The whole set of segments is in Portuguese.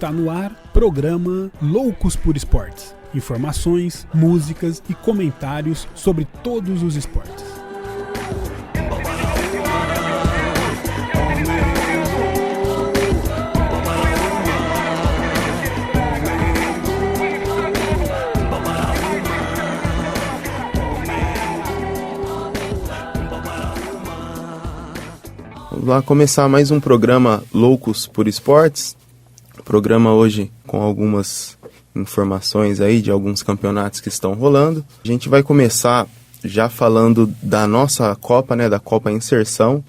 Está no ar, programa Loucos por Esportes. Informações, músicas e comentários sobre todos os esportes. Vamos lá começar mais um programa Loucos por Esportes. Programa hoje com algumas informações aí de alguns campeonatos que estão rolando. A gente vai começar já falando da nossa Copa, da Copa Inserção,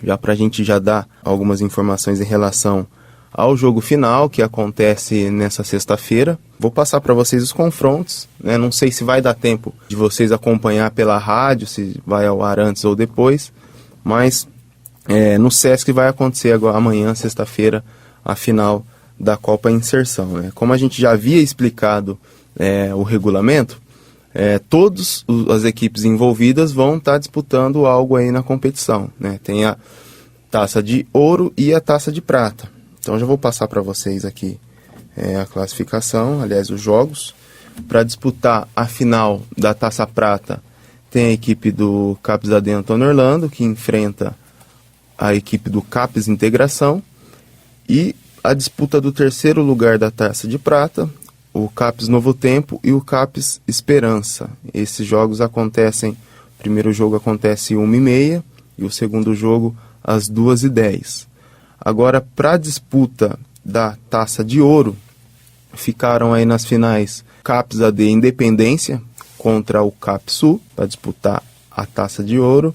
já para a gente já dar algumas informações em relação ao jogo final que acontece nessa sexta-feira. Vou passar para vocês os confrontos, não sei se vai dar tempo de vocês acompanhar pela rádio, se vai ao ar antes ou depois, mas no Sesc vai acontecer agora, amanhã, sexta-feira, a final da Copa Inserção. Como a gente já havia explicado o regulamento, todas as equipes envolvidas vão estar disputando algo aí na competição. Tem a taça de ouro e a taça de prata. Então já vou passar para vocês aqui a classificação, aliás os jogos. Para disputar a final da taça prata tem a equipe do CAPES AD Antônio Orlando, que enfrenta a equipe do CAPES Integração, e a disputa do terceiro lugar da taça de prata, o CAPES Novo Tempo e o CAPES Esperança. Esses jogos acontecem, o primeiro jogo acontece 13h30 e o segundo jogo às 2h10. Agora, para a disputa da taça de ouro, ficaram aí nas finais CAPES AD Independência contra o CAPES Sul, para disputar a taça de ouro.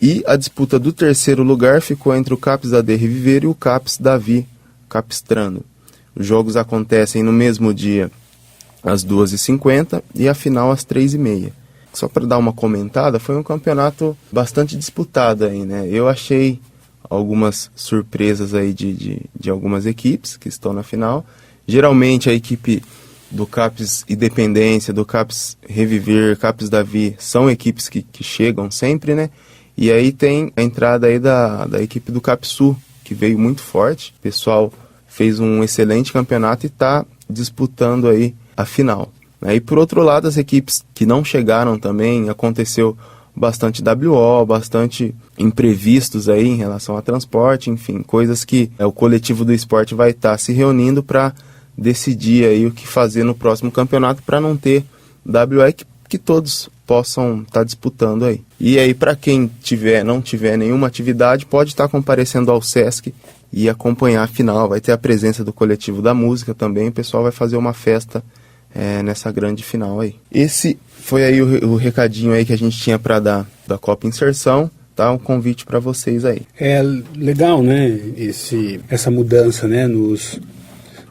E a disputa do terceiro lugar ficou entre o CAPES AD Reviver e o CAPES Davi Capistrano. Os jogos acontecem no mesmo dia, às 2h50, e a final às 3h30. Só para dar uma comentada, foi um campeonato bastante disputado aí, Eu achei algumas surpresas aí de algumas equipes que estão na final. Geralmente a equipe do CAPES Independência, do CAPES Reviver, CAPES Davi, são equipes que chegam sempre, E aí tem a entrada aí da equipe do CAPES Sul, que veio muito forte. O pessoal fez um excelente campeonato e está disputando aí a final. E por outro lado, as equipes que não chegaram também, aconteceu bastante WO, bastante imprevistos aí em relação a transporte, enfim, coisas que o coletivo do esporte vai estar se reunindo para decidir aí o que fazer no próximo campeonato para não ter WO que todos possam estar disputando aí. E aí, para quem não tiver nenhuma atividade, pode estar comparecendo ao Sesc e acompanhar a final. Vai ter a presença do coletivo da música também, o pessoal vai fazer uma festa nessa grande final aí. Esse foi aí o recadinho aí que a gente tinha para dar da Copa Inserção, tá? Um convite para vocês aí. É legal, essa mudança,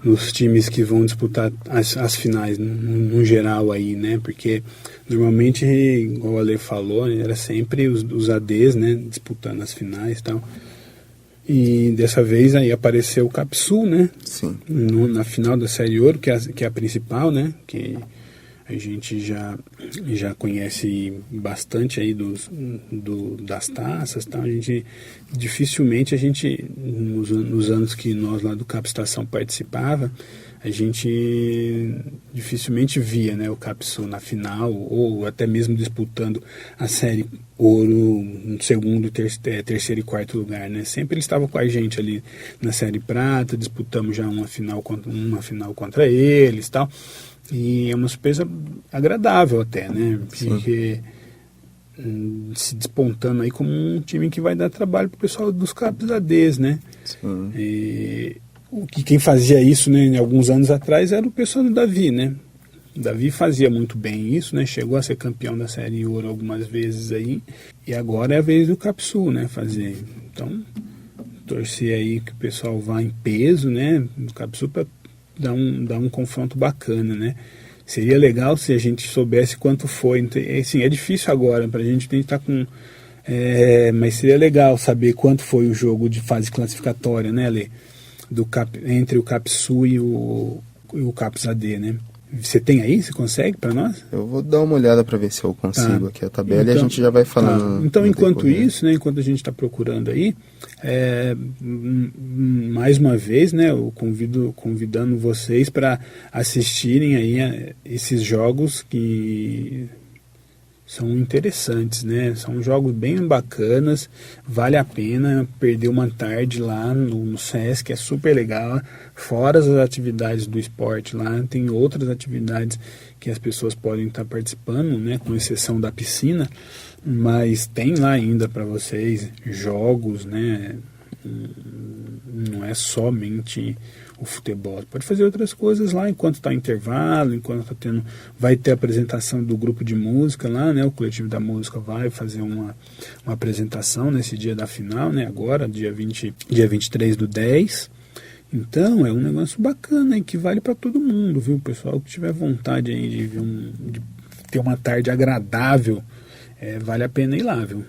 nos times que vão disputar as finais, no geral aí, Porque normalmente, igual o Ale falou, era sempre os ADs, disputando as finais e tal. E dessa vez aí apareceu o CAPES Sul, Sim. Na final da Série Ouro, que é a principal, Que a gente já conhece bastante aí das taças, tal. Dificilmente nos anos que nós lá do CAPES Estação participava, a gente dificilmente via, o CAPES Sul na final, ou até mesmo disputando a Série Ouro no segundo, terceiro e quarto lugar, Sempre eles estavam com a gente ali na Série Prata, disputamos já uma final contra eles, tal. E é uma surpresa agradável até, Porque se despontando aí como um time que vai dar trabalho pro pessoal dos CAPES ADs, Sim. E quem fazia isso, alguns anos atrás era o pessoal do Davi, O Davi fazia muito bem isso, Chegou a ser campeão da Série Ouro algumas vezes aí, e agora é a vez do CAPES Sul, fazer. Então, torcer aí que o pessoal vá em peso, no CAPES Sul para dar um confronto bacana, Seria legal se a gente soubesse quanto foi. Assim, é difícil agora para a gente estar com... mas seria legal saber quanto foi o jogo de fase classificatória, Ale? Entre o CAPES Sul e o CAPES AD, Você tem aí? Você consegue para nós? Eu vou dar uma olhada para ver se eu consigo aqui a tabela, e a gente já vai falando. Então, enquanto isso, né, enquanto a gente está procurando aí, mais uma vez, né, eu convidando vocês para assistirem aí esses jogos que são interessantes, né? São jogos bem bacanas, vale a pena perder uma tarde lá no Sesc, é super legal. Fora as atividades do esporte lá, tem outras atividades que as pessoas podem estar participando, né? Com exceção da piscina, mas tem lá ainda para vocês jogos, né? Não é somente o futebol, pode fazer outras coisas lá enquanto está intervalo, enquanto está tendo, vai ter a apresentação do grupo de música lá, né, o coletivo da música vai fazer uma apresentação nesse dia da final, né, agora, dia 23/10, então é um negócio bacana aí, que vale para todo mundo, viu, pessoal que tiver vontade aí de ter uma tarde agradável, vale a pena ir lá, viu,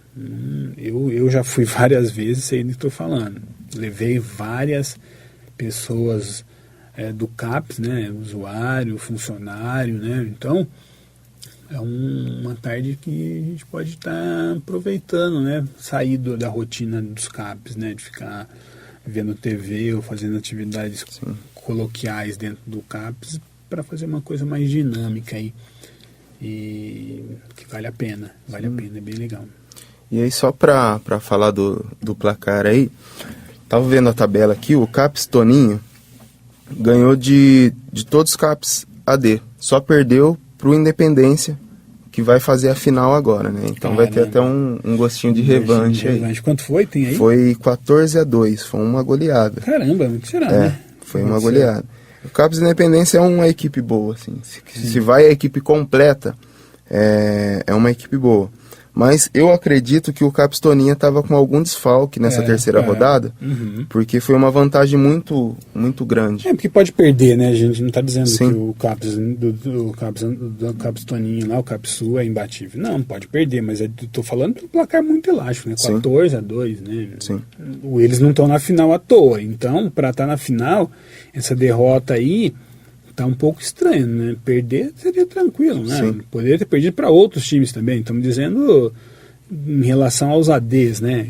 eu já fui várias vezes, sei do que estou falando, levei várias pessoas do CAPES, né, usuário, funcionário, né, então é uma tarde que a gente pode estar aproveitando, né, sair da rotina dos CAPES, né, de ficar vendo TV ou fazendo atividades coloquiais dentro do CAPES, para fazer uma coisa mais dinâmica aí, e que vale a pena, é bem legal. E aí só para falar do placar aí, tava vendo a tabela aqui, o CAPES Toninho ganhou de todos os CAPES AD. Só perdeu pro Independência, que vai fazer a final agora, né? Então vai ter até um gostinho de revanche aí. Quanto foi? Tem aí? Foi 14-2, foi uma goleada. Caramba, o que será, né? Foi uma goleada. O CAPES Independência é uma equipe boa, assim. Se vai a equipe completa, é uma equipe boa. Mas eu acredito que o CAPES Toninha estava com algum desfalque nessa terceira rodada, porque foi uma vantagem muito, muito grande. Porque pode perder, né? A gente não está dizendo que o CAPES do CAPES Toninho lá, o CAPES Sul é imbatível. Não, pode perder, mas eu estou falando do placar muito elástico, né? 14-2, né? Sim. Eles não estão na final à toa. Então, para estar na final, essa derrota aí tá um pouco estranho, né? Perder seria tranquilo, né? Sim. Poderia ter perdido para outros times também. Estamos dizendo em relação aos ADs, né?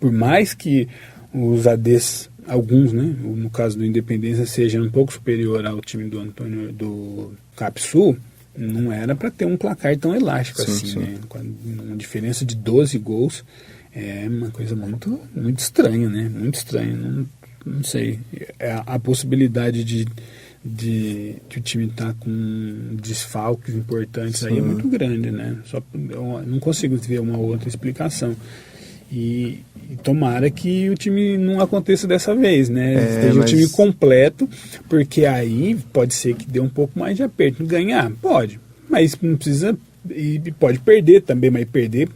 Por mais que os ADs, alguns, né? No caso do Independência, seja um pouco superior ao time do CAPES Sul, não era para ter um placar tão elástico assim, né? Com uma diferença de 12 gols, é uma coisa muito, muito estranha, né? Muito estranha. Não sei. A possibilidade de o time estar com desfalques importantes aí é muito grande, né? Eu não consigo ver uma outra explicação. E tomara que o time não aconteça dessa vez, né? Esteja o time completo, porque aí pode ser que dê um pouco mais de aperto. Ganhar? Pode, mas não precisa. E pode perder também, mas perder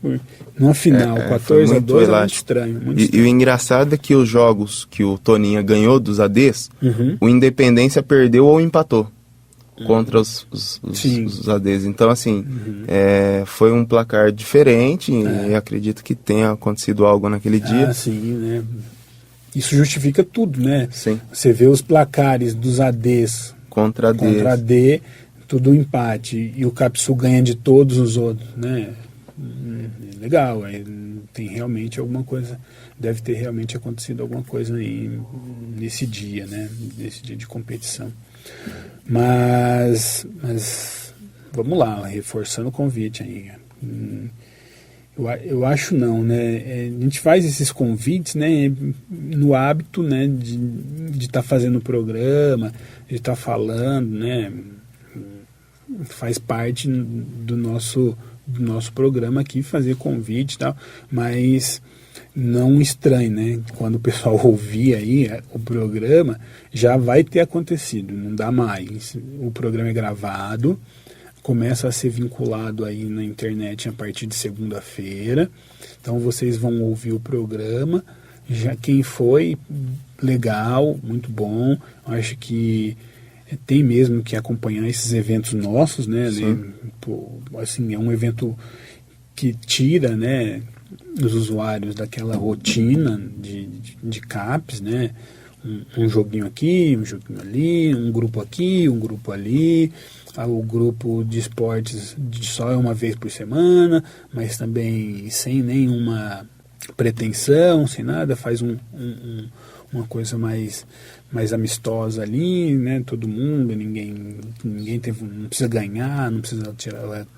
numa final 14-2 é muito estranho. E o engraçado é que os jogos que o Toninha ganhou dos ADs, o Independência perdeu ou empatou contra os ADs. Então, assim, foi um placar diferente e acredito que tenha acontecido algo naquele dia. Sim, né? Isso justifica tudo, né? Sim. Você vê os placares dos ADs contra AD, tudo empate, e o CAPES Sul ganha de todos os outros, né? Legal, tem realmente alguma coisa, deve ter realmente acontecido alguma coisa aí nesse dia, né? Nesse dia de competição. Mas vamos lá, reforçando o convite aí. Eu acho não, né? A gente faz esses convites, né? No hábito, né? De estar fazendo o programa, de estar falando, né? Faz parte do nosso programa aqui, fazer convite e tal, mas não estranho, né? Quando o pessoal ouvir aí o programa, já vai ter acontecido, não dá mais. O programa é gravado, começa a ser vinculado aí na internet a partir de segunda-feira, então vocês vão ouvir o programa, já quem foi, legal, muito bom, acho que tem mesmo que acompanhar esses eventos nossos, né? Assim, é um evento que tira, né, os usuários daquela rotina de CAPES, né? um joguinho aqui, um joguinho ali, um grupo aqui, um grupo ali. O grupo de esportes só é uma vez por semana, mas também sem nenhuma pretensão, sem nada, faz uma coisa mais amistosa ali, né? Todo mundo, ninguém não precisa ganhar, não precisa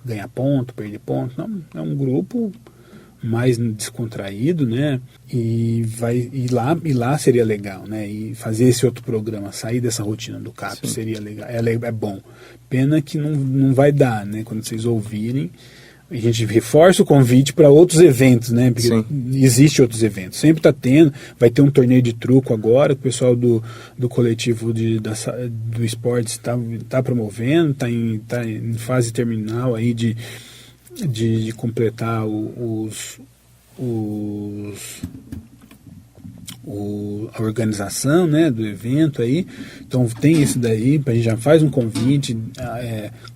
ganhar ponto, perder ponto, não, é um grupo mais descontraído, né? E lá seria legal, né? E fazer esse outro programa, sair dessa rotina do CAP, sim, seria legal, é bom. Pena que não vai dar, né? Quando vocês ouvirem, a gente reforça o convite para outros eventos, né? Porque existe outros eventos, sempre está tendo. Vai ter um torneio de truco agora, que o pessoal do coletivo do esportes está promovendo, está em fase terminal aí de completar a organização, né, do evento aí. Então tem esse daí, a gente já faz um convite,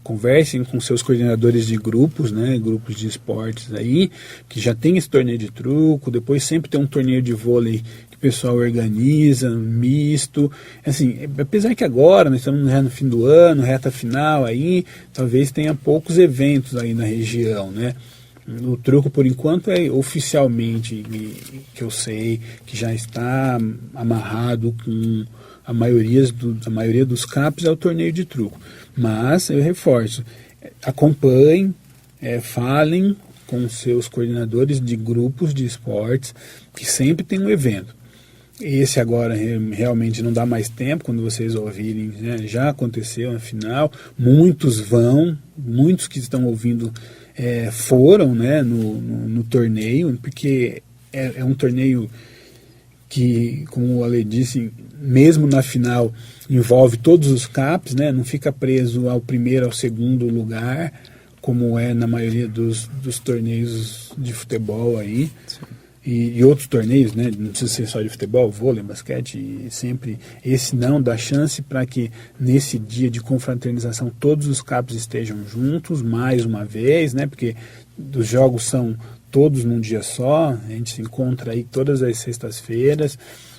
conversem com seus coordenadores de grupos, né, grupos de esportes aí, que já tem esse torneio de truco, depois sempre tem um torneio de vôlei que o pessoal organiza, misto, assim, apesar que agora nós estamos já no fim do ano, reta final aí, talvez tenha poucos eventos aí na região, né. O truco, por enquanto, é oficialmente, que eu sei, que já está amarrado com a maioria dos CAPs é o torneio de truco. Mas, eu reforço, acompanhem, falem com seus coordenadores de grupos de esportes, que sempre tem um evento. Esse agora realmente não dá mais tempo, quando vocês ouvirem, né, já aconteceu na final, muitos que estão ouvindo foram, né, no torneio, porque é um torneio que, como o Ale disse, mesmo na final envolve todos os CAPs, né, não fica preso ao primeiro, ao segundo lugar, como é na maioria dos torneios de futebol aí. E outros torneios, né, não precisa ser só de futebol, vôlei, basquete, e sempre esse não dá chance para que nesse dia de confraternização todos os CAPs estejam juntos mais uma vez, né, porque os jogos são todos num dia só, a gente se encontra aí todas as sextas-feiras,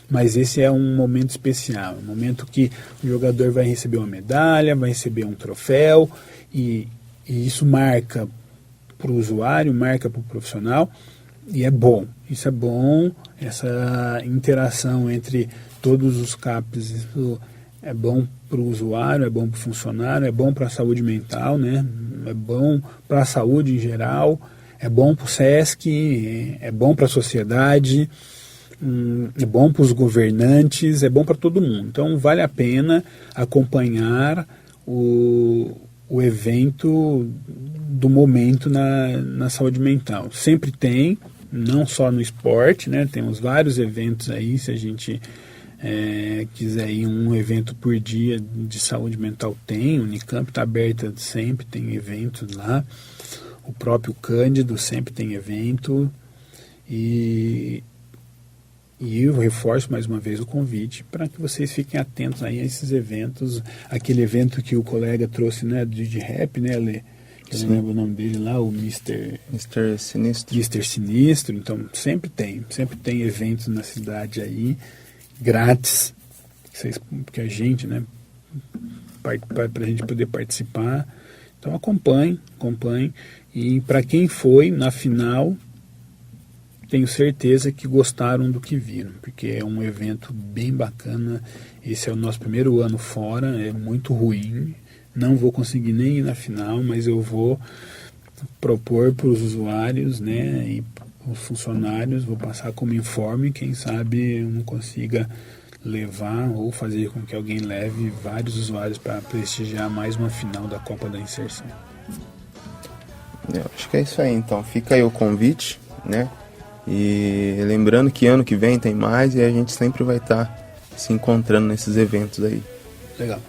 mas esse é um momento especial, um momento que o jogador vai receber uma medalha, vai receber um troféu, e isso marca para o usuário, marca para o profissional, e é bom, isso é bom, essa interação entre todos os CAPs, isso é bom para o usuário, é bom para o funcionário, é bom para a saúde mental, né? É bom para a saúde em geral, é bom para o SESC, é bom para a sociedade, é bom para os governantes, é bom para todo mundo. Então vale a pena acompanhar o evento do momento na saúde mental. Sempre tem, não só no esporte, né? Temos vários eventos aí, se a gente quiser ir um evento por dia de saúde mental tem, o Unicamp está aberta sempre, tem eventos lá, o próprio Cândido sempre tem evento, e eu reforço mais uma vez o convite para que vocês fiquem atentos aí a esses eventos, aquele evento que o colega trouxe, né, de rap, né, Lê? Eu não lembro o nome dele lá, o Mr. Sinistro. Mr. Sinistro, então sempre tem eventos na cidade aí, grátis, porque a gente, né, para a gente poder participar. Então acompanhe, e para quem foi na final, tenho certeza que gostaram do que viram, porque é um evento bem bacana. Esse é o nosso primeiro ano fora, é muito ruim, não vou conseguir nem ir na final, mas eu vou propor para os usuários, né, e os funcionários, vou passar como informe, quem sabe eu não consiga levar ou fazer com que alguém leve vários usuários para prestigiar mais uma final da Copa da Inserção. Eu acho que é isso aí, então fica aí o convite, né, e lembrando que ano que vem tem mais e a gente sempre vai estar se encontrando nesses eventos aí. Legal.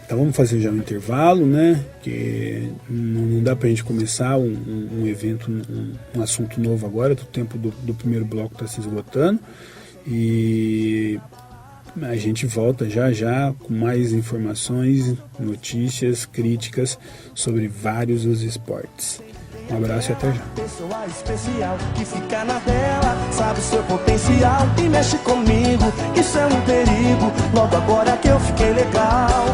Então vamos fazer já um intervalo, né? Que não dá pra gente começar um evento, um assunto novo agora, o tempo do primeiro bloco está se esgotando. E a gente volta já com mais informações, notícias, críticas sobre vários dos esportes. Um abraço e até já. Pessoa especial que fica na tela, sabe o seu potencial e mexe comigo. Isso é um perigo, logo agora que eu fiquei legal.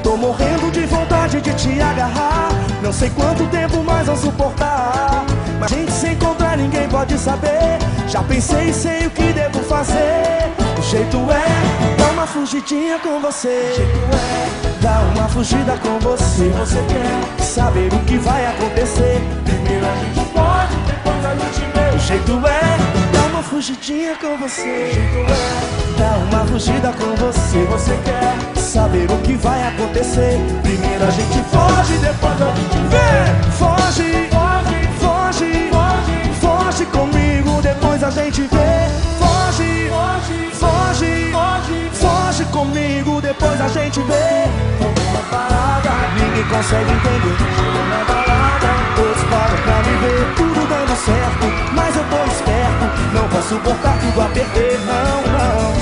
Tô morrendo de vontade de te agarrar. Não sei quanto tempo mais vou suportar, mas a gente se encontrar ninguém pode saber. Já pensei e sei o que devo fazer. O jeito é dar uma fugidinha com você. O jeito é dar uma fugida com você. Você quer saber o que vai acontecer? Primeiro a gente pode, depois a gente vê. O jeito é dar uma fugidinha com você. O jeito é dar uma fugida com você. Você quer saber o que vai acontecer? Primeiro a gente foge, depois a gente vê. Foge, foge, foge, foge, foge comigo, depois a gente vê. Foge, foge, foge, foge, foge comigo, depois a gente vê. Uma parada, ninguém consegue entender. Chegou na balada, todos param pra me ver. Tudo dando certo, mas eu tô esperto. Não posso botar tudo a perder, não, não.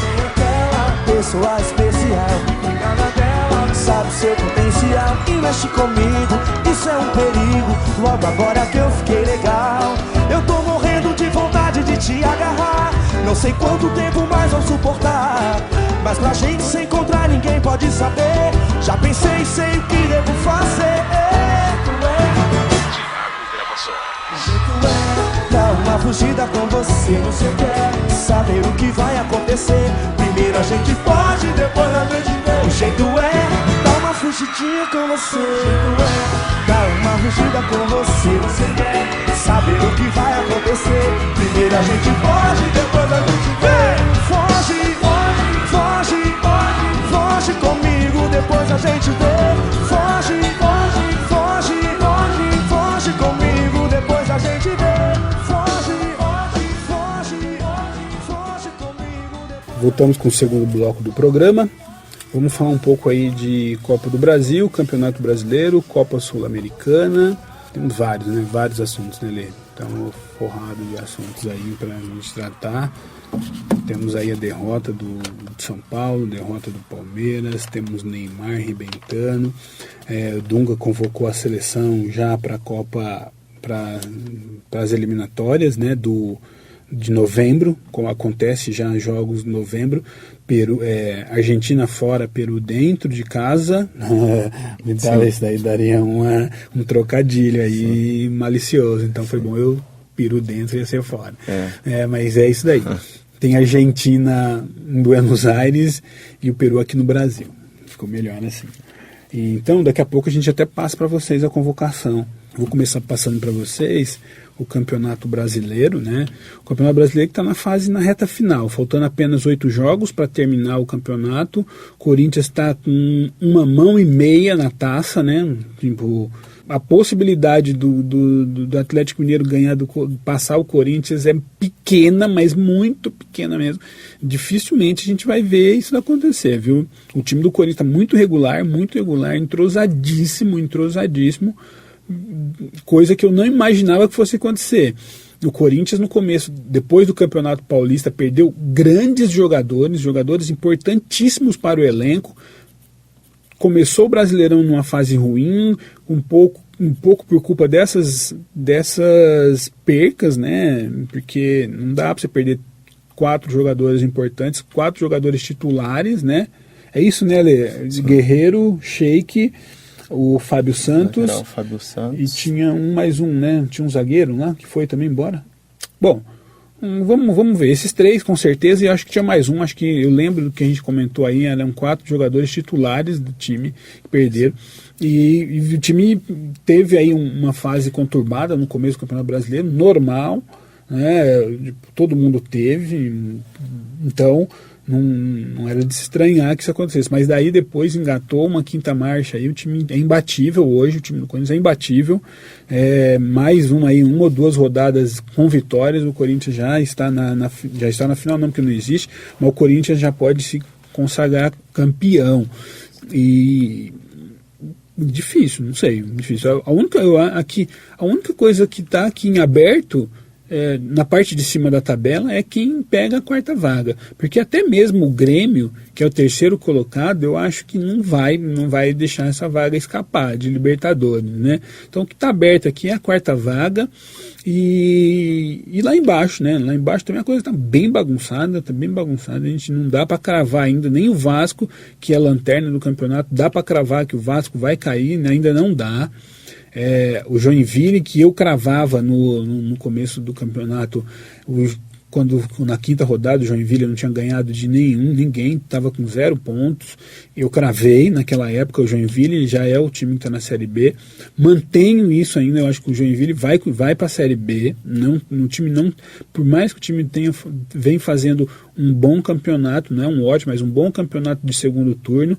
Tem aquela pessoa especial que fica na tela, sabe o seu potencial e mexe comigo. Isso é um perigo, logo agora que eu fiquei legal. Eu tô morrendo de vontade de te agarrar. Não sei quanto tempo mais vou suportar, mas pra gente se encontrar ninguém pode saber. Já pensei e sei o que devo fazer. O jeito é dar uma fugida com você. Você quer saber o que vai acontecer? Primeiro a gente foge, depois a gente vê. O jeito é dar uma fugidinha com você. O jeito é dar uma fugida com você. Você quer saber o que vai acontecer? Primeiro a gente foge, depois a gente vê. Foge, foge, foge, foge comigo, depois a gente vê. Foge, foge, foge, foge, foge comigo, depois a gente vê. Foge, foge, foge, foge comigo. Voltamos com o segundo bloco do programa. Vamos falar um pouco aí de Copa do Brasil, Campeonato Brasileiro, Copa Sul-Americana. Temos vários, né? Vários assuntos, né, Lê? Estamos forrados de assuntos aí para a gente tratar. Temos aí a derrota do São Paulo, derrota do Palmeiras, temos Neymar arrebentando. O Dunga convocou a seleção já para a Copa, para as eliminatórias, né, de novembro, como acontece já em jogos de novembro. Peru, Argentina fora, Peru dentro de casa. Isso daí daria um trocadilho aí malicioso. Então foi bom, Peru dentro ia ser fora. Mas é isso daí. Tem a Argentina em Buenos Aires e o Peru aqui no Brasil. Ficou melhor assim. Então daqui a pouco a gente até passa para vocês a convocação. Vou começar passando para vocês o Campeonato Brasileiro, né? O Campeonato Brasileiro que está na reta final, faltando apenas 8 jogos para terminar o campeonato. O Corinthians está com 1,5 mãos na taça, né? Tipo, a possibilidade do Atlético Mineiro passar o Corinthians é pequena, mas muito pequena mesmo. Dificilmente a gente vai ver isso acontecer, viu? O time do Corinthians está muito regular, entrosadíssimo. Coisa que eu não imaginava que fosse acontecer. O Corinthians no começo, depois do Campeonato Paulista, perdeu grandes jogadores importantíssimos para o elenco. Começou o Brasileirão numa fase ruim, um pouco por culpa dessas percas, né? Porque não dá para você perder 4 jogadores importantes, 4 jogadores titulares, né? É isso, né, Lê? Guerreiro, Sheik, o Fábio Santos, e tinha mais um, né? Tinha um zagueiro lá que foi também embora. Bom, vamos ver. Esses 3 com certeza, e acho que tinha mais um. Acho que eu lembro do que a gente comentou aí. Eram 4 jogadores titulares do time que perderam. E o time teve aí uma fase conturbada no começo do Campeonato Brasileiro, normal, né? Todo mundo teve. Então não era de se estranhar que isso acontecesse, mas daí depois engatou uma quinta marcha aí. O time é imbatível hoje, o time do Corinthians é imbatível. Mais uma ou 2 rodadas com vitórias, o Corinthians já está na final, não, porque não existe, mas o Corinthians já pode se consagrar campeão. E difícil, não sei, difícil. A única coisa que está aqui em aberto na parte de cima da tabela é quem pega a quarta vaga, porque até mesmo o Grêmio, que é o terceiro colocado, eu acho que não vai deixar essa vaga escapar de Libertadores, né? Então o que está aberto aqui é a quarta vaga e lá embaixo, né? Lá embaixo também a coisa está bem bagunçada, a gente não dá para cravar ainda, nem o Vasco, que é a lanterna do campeonato, dá para cravar que o Vasco vai cair, né? Ainda não dá. O Joinville, que eu cravava no começo do campeonato, quando na quinta rodada o Joinville não tinha ganhado de ninguém, estava com 0 pontos, eu cravei naquela época o Joinville, já é o time que está na Série B, mantenho isso ainda, eu acho que o Joinville vai para a Série B, por mais que o time vem fazendo um bom campeonato, não é um ótimo, mas um bom campeonato de segundo turno,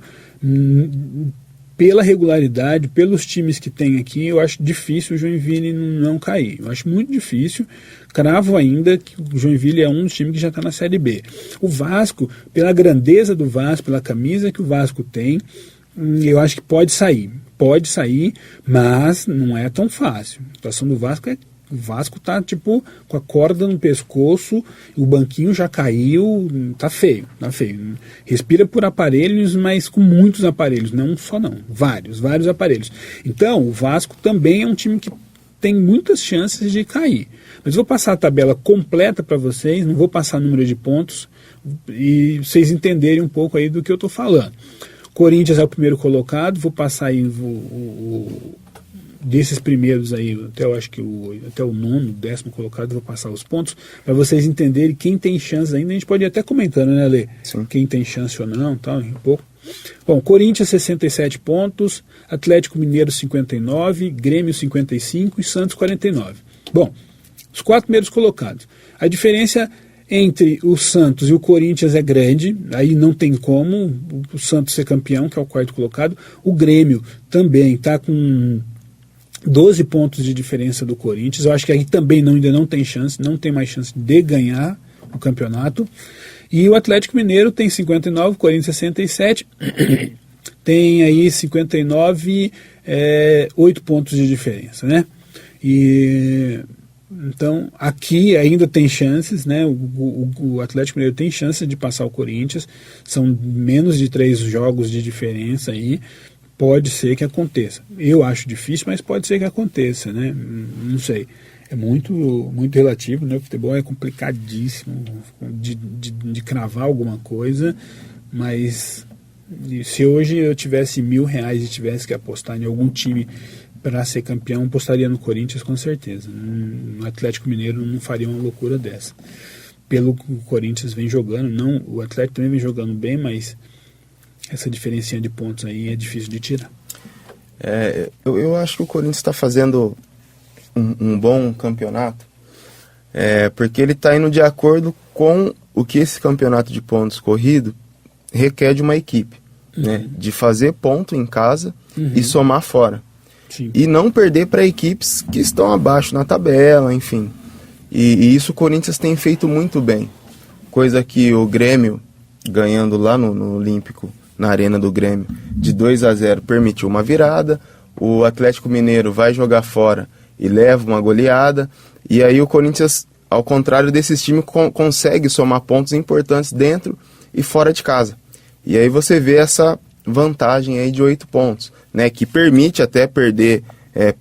pela regularidade, pelos times que tem aqui, eu acho difícil o Joinville não cair. Eu acho muito difícil. Cravo ainda que o Joinville é um dos times que já está na Série B. O Vasco, pela grandeza do Vasco, pela camisa que o Vasco tem, eu acho que pode sair, mas não é tão fácil. A situação do Vasco o Vasco tá tipo com a corda no pescoço, o banquinho já caiu, tá feio. Respira por aparelhos, mas com muitos aparelhos, não um só não, vários aparelhos. Então, o Vasco também é um time que tem muitas chances de cair. Mas vou passar a tabela completa para vocês, não vou passar número de pontos, e vocês entenderem um pouco aí do que eu tô falando. Corinthians é o primeiro colocado, vou passar aí desses primeiros aí, até o nono, 10º colocado, vou passar os pontos, para vocês entenderem quem tem chance ainda. A gente pode ir até comentando, né, Lê? Sim. Quem tem chance ou não, tal, um pouco. Bom, Corinthians 67 pontos, Atlético Mineiro 59, Grêmio 55 e Santos 49. Bom, os 4 primeiros colocados. A diferença entre o Santos e o Corinthians é grande, aí não tem como o Santos ser campeão, que é o 4º colocado. O Grêmio também está com 12 pontos de diferença do Corinthians. Eu acho que aí também ainda não tem chance, não tem mais chance de ganhar o campeonato. E o Atlético Mineiro tem 59, o Corinthians 67, tem aí 59, 8 pontos de diferença, né? Então, aqui ainda tem chances, né? O Atlético Mineiro tem chance de passar o Corinthians, são menos de 3 jogos de diferença aí. Pode ser que aconteça. Eu acho difícil, mas pode ser que aconteça, né? Não sei. É muito relativo, né? O futebol é complicadíssimo de cravar alguma coisa, mas se hoje eu tivesse R$1.000 e tivesse que apostar em algum time para ser campeão, apostaria no Corinthians com certeza. No Atlético Mineiro não faria uma loucura dessa. Pelo que o Corinthians vem jogando, o Atlético também vem jogando bem, mas essa diferencinha de pontos aí é difícil de tirar. Eu acho que o Corinthians está fazendo um bom campeonato, porque ele está indo de acordo com o que esse campeonato de pontos corrido requer de uma equipe, né? De fazer ponto em casa e somar fora. Sim. E não perder para equipes que estão abaixo na tabela, enfim. E isso o Corinthians tem feito muito bem, coisa que o Grêmio, ganhando lá no Olímpico, na Arena do Grêmio, de 2-0, permitiu uma virada. O Atlético Mineiro vai jogar fora e leva uma goleada. E aí o Corinthians, ao contrário desses times, consegue somar pontos importantes dentro e fora de casa. E aí você vê essa vantagem aí de 8 pontos, né, que permite até perder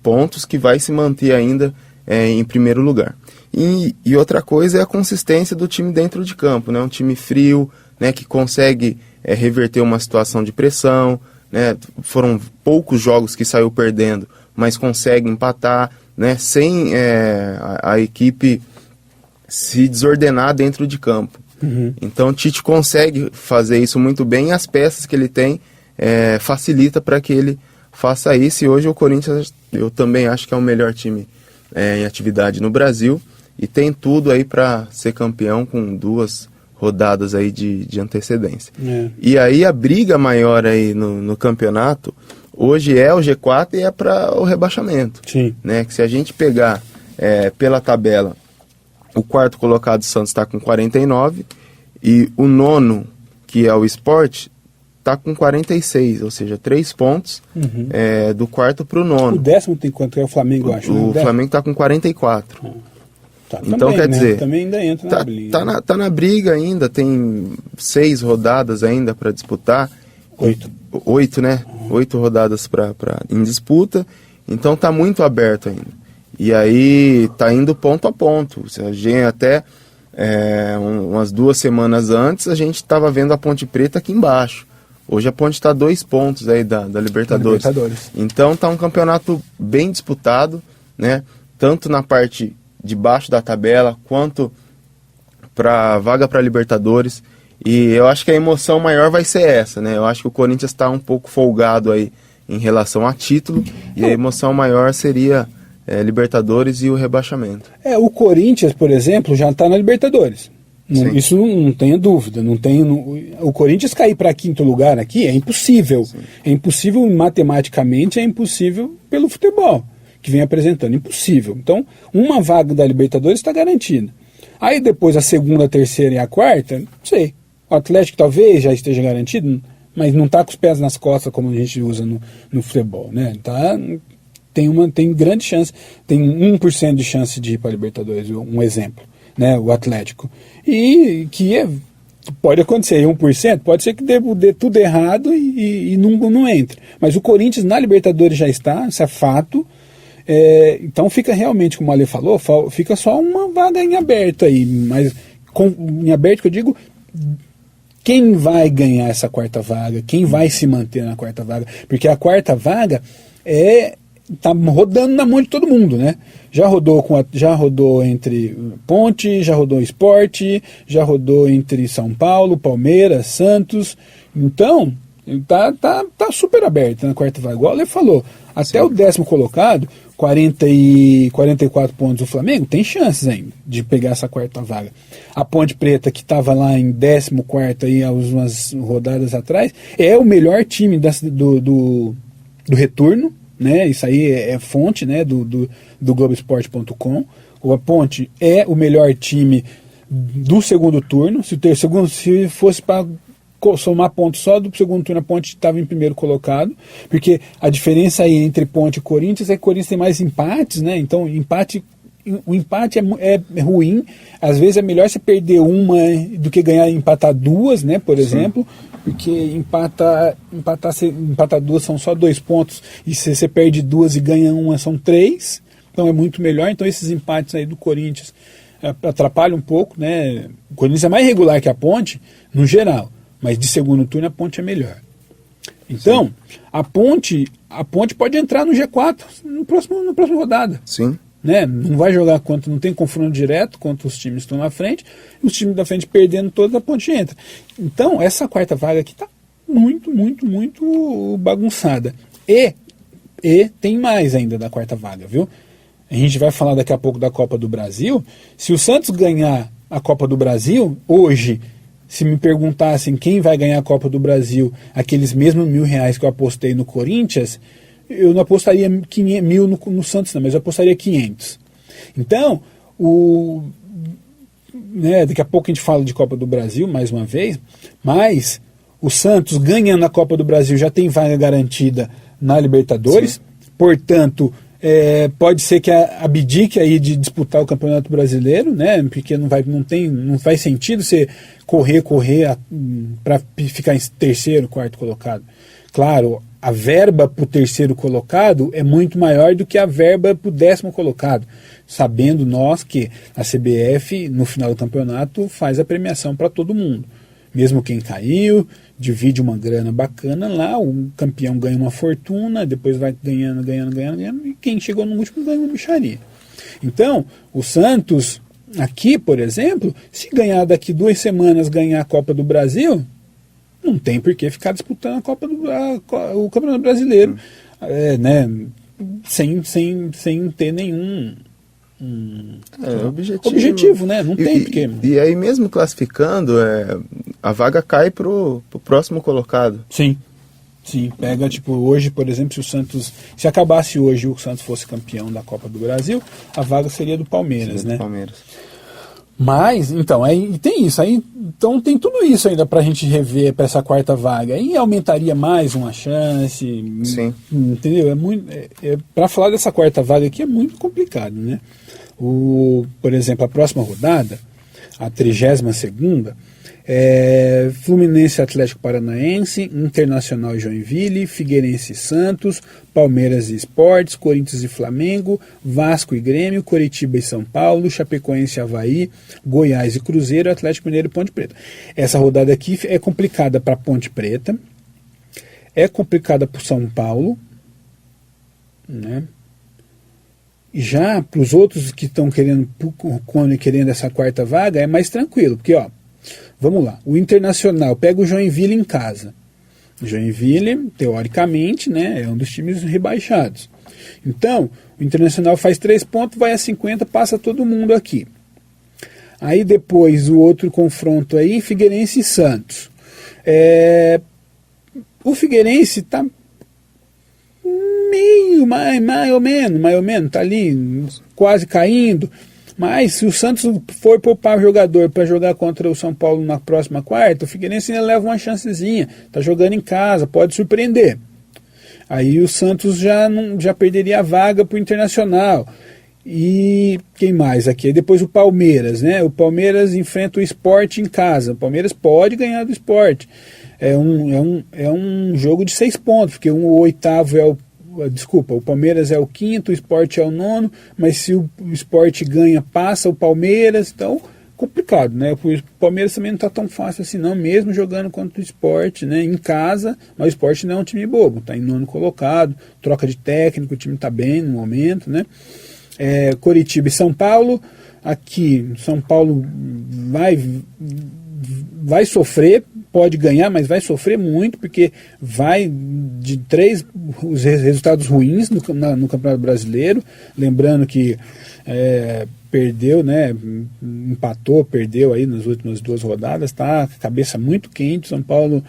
pontos, que vai se manter ainda em primeiro lugar. E outra coisa é a consistência do time dentro de campo, né, um time frio, né, que consegue reverter uma situação de pressão, né? Foram poucos jogos que saiu perdendo, mas consegue empatar, né, sem a equipe se desordenar dentro de campo. Então o Tite consegue fazer isso muito bem, e as peças que ele tem facilita para que ele faça isso. E hoje o Corinthians, eu também acho que é o melhor time em atividade no Brasil, e tem tudo aí para ser campeão com 2 rodadas aí de antecedência. E aí a briga maior aí no campeonato hoje é o G4 e é para o rebaixamento. Sim. Né? Que se a gente pegar pela tabela, o 4º colocado Santos está com 49 e o 9º, que é o Sport, está com 46, ou seja, 3 pontos do 4º para o 9º. O 10º tem quanto? É o Flamengo, eu acho. O Flamengo está com 44. Tá, Então, também, quer dizer, também ainda entra na briga. Tá na briga ainda, tem 6 rodadas ainda para disputar. 8, né? 8 rodadas em disputa. Então tá muito aberto ainda. E aí tá indo ponto a ponto. A gente até umas 2 semanas antes a gente estava vendo a Ponte Preta aqui embaixo. Hoje a Ponte está 2 pontos aí da Libertadores. Então tá um campeonato bem disputado, né? Tanto na parte de baixo da tabela quanto para vaga para Libertadores. E eu acho que a emoção maior vai ser essa, né? Eu acho que o Corinthians está um pouco folgado aí em relação a título, e a emoção maior seria Libertadores e o rebaixamento. O Corinthians, por exemplo, já está na Libertadores. Isso não tenha dúvida. O Corinthians cair para 5º lugar aqui é impossível. Sim. É impossível matematicamente, é impossível pelo futebol que vem apresentando. Impossível. Então, uma vaga da Libertadores está garantida. Aí depois a 2ª, a 3ª e a 4ª, não sei. O Atlético talvez já esteja garantido, mas não está com os pés nas costas como a gente usa no futebol, né? Tem grande chance, tem 1% de chance de ir para a Libertadores, um exemplo, né? O Atlético. E que pode acontecer, 1%, pode ser que dê tudo errado e não entre. Mas o Corinthians na Libertadores já está, isso é fato. Então fica realmente, como o Ale falou, fica só uma vaga em aberto aí, mas em aberto que eu digo, quem vai ganhar essa 4ª vaga, quem vai se manter na 4ª vaga, porque a 4ª vaga tá rodando na mão de todo mundo, né? Já rodou entre Ponte, já rodou Sport, já rodou entre São Paulo, Palmeiras, Santos. Então, tá super aberto na 4ª vaga. Igual ele falou, até o 10º colocado, 44 pontos do Flamengo, tem chances ainda de pegar essa 4ª vaga. A Ponte Preta, que estava lá em 14º aí, há umas rodadas atrás, é o melhor time do retorno, né? Isso aí é fonte, né, do Globoesporte.com. A Ponte é o melhor time do 2º turno. Se fosse para somar pontos só do 2º turno, a Ponte estava em 1º colocado, porque a diferença aí entre Ponte e Corinthians é que o Corinthians tem mais empates, né? Então o empate é ruim. Às vezes é melhor você perder uma do que empatar 2, né? Por exemplo, porque empatar 2 são só 2 pontos, e se você perde 2 e ganha 1 são 3, então é muito melhor. Então esses empates aí do Corinthians atrapalham um pouco, né? O Corinthians é mais regular que a Ponte no geral, mas de 2º turno a Ponte é melhor. Então, a Ponte pode entrar no G4 na próxima rodada. Sim. Né? Não vai jogar não tem confronto direto contra os times que estão na frente, os times da frente perdendo todos, a Ponte entra. Então, essa 4ª vaga aqui está muito, muito, muito bagunçada. E tem mais ainda da 4ª vaga, viu? A gente vai falar daqui a pouco da Copa do Brasil. Se o Santos ganhar a Copa do Brasil, hoje, se me perguntassem quem vai ganhar a Copa do Brasil, aqueles mesmos R$1.000 que eu apostei no Corinthians, eu não apostaria 1.000 no Santos, não, mas eu apostaria 500. Então, daqui a pouco a gente fala de Copa do Brasil, mais uma vez, mas o Santos ganhando a Copa do Brasil já tem vaga garantida na Libertadores. Sim. Portanto, pode ser que abdique aí de disputar o Campeonato Brasileiro, né? Porque não faz sentido você correr para ficar em 3º, 4º colocado. Claro, a verba para o 3º colocado é muito maior do que a verba para o 10º colocado, sabendo nós que a CBF, no final do campeonato, faz a premiação para todo mundo. Mesmo quem caiu, divide uma grana bacana lá, o campeão ganha uma fortuna, depois vai ganhando, e quem chegou no último ganha uma bicharia. Então, o Santos, aqui, por exemplo, se ganhar daqui 2 semanas, ganhar a Copa do Brasil, não tem por que ficar disputando o Campeonato Brasileiro, né, sem ter nenhum objetivo, né? Não tem porquê. E aí mesmo classificando, a vaga cai pro próximo colocado. Sim, pega hoje, por exemplo, se acabasse hoje o Santos fosse campeão da Copa do Brasil, a vaga seria do Palmeiras, né? Do Palmeiras. Mas, então, aí tem isso. Aí, então tem tudo isso ainda pra gente rever para essa quarta vaga. Aí aumentaria mais uma chance. Sim. Entendeu? Para falar dessa quarta vaga aqui é muito complicado, né? Por exemplo, a próxima rodada, a 32ª, Fluminense Atlético Paranaense, Internacional e Joinville, Figueirense e Santos, Palmeiras e Sports, Corinthians e Flamengo, Vasco e Grêmio, Coritiba e São Paulo, Chapecoense e Avaí, Goiás e Cruzeiro, Atlético Mineiro e Ponte Preta. Essa rodada aqui é complicada para Ponte Preta, é complicada para São Paulo, né? Já para os outros que estão querendo essa quarta vaga é mais tranquilo, porque vamos lá, o Internacional pega o Joinville em casa. O Joinville, teoricamente, né, é um dos times rebaixados. Então, o Internacional faz 3 pontos, vai a 50, passa todo mundo aqui. Aí depois o outro confronto aí, Figueirense e Santos. O Figueirense está mais ou menos, tá ali quase caindo, mas se o Santos for poupar o jogador para jogar contra o São Paulo na próxima quarta, o Figueirense ainda leva uma chancezinha, tá jogando em casa, pode surpreender. Aí o Santos já perderia a vaga pro Internacional. E quem mais aqui? Depois o Palmeiras, né? O Palmeiras enfrenta o Sport em casa, o Palmeiras pode ganhar do Sport. É um jogo de 6 pontos, porque o oitavo o Palmeiras é o quinto, o Sport é o nono, mas se o Sport ganha, passa o Palmeiras, então complicado, né? O Palmeiras também não está tão fácil assim não, mesmo jogando contra o Sport, né? Em casa, mas o Sport não é um time bobo, está em nono colocado, troca de técnico, o time está bem no momento, né? Coritiba e São Paulo, aqui São Paulo vai sofrer, pode ganhar, mas vai sofrer muito, porque vai de 3 os resultados ruins no Campeonato Brasileiro, lembrando que perdeu, né, perdeu aí nas últimas 2 rodadas, tá, cabeça muito quente. São Paulo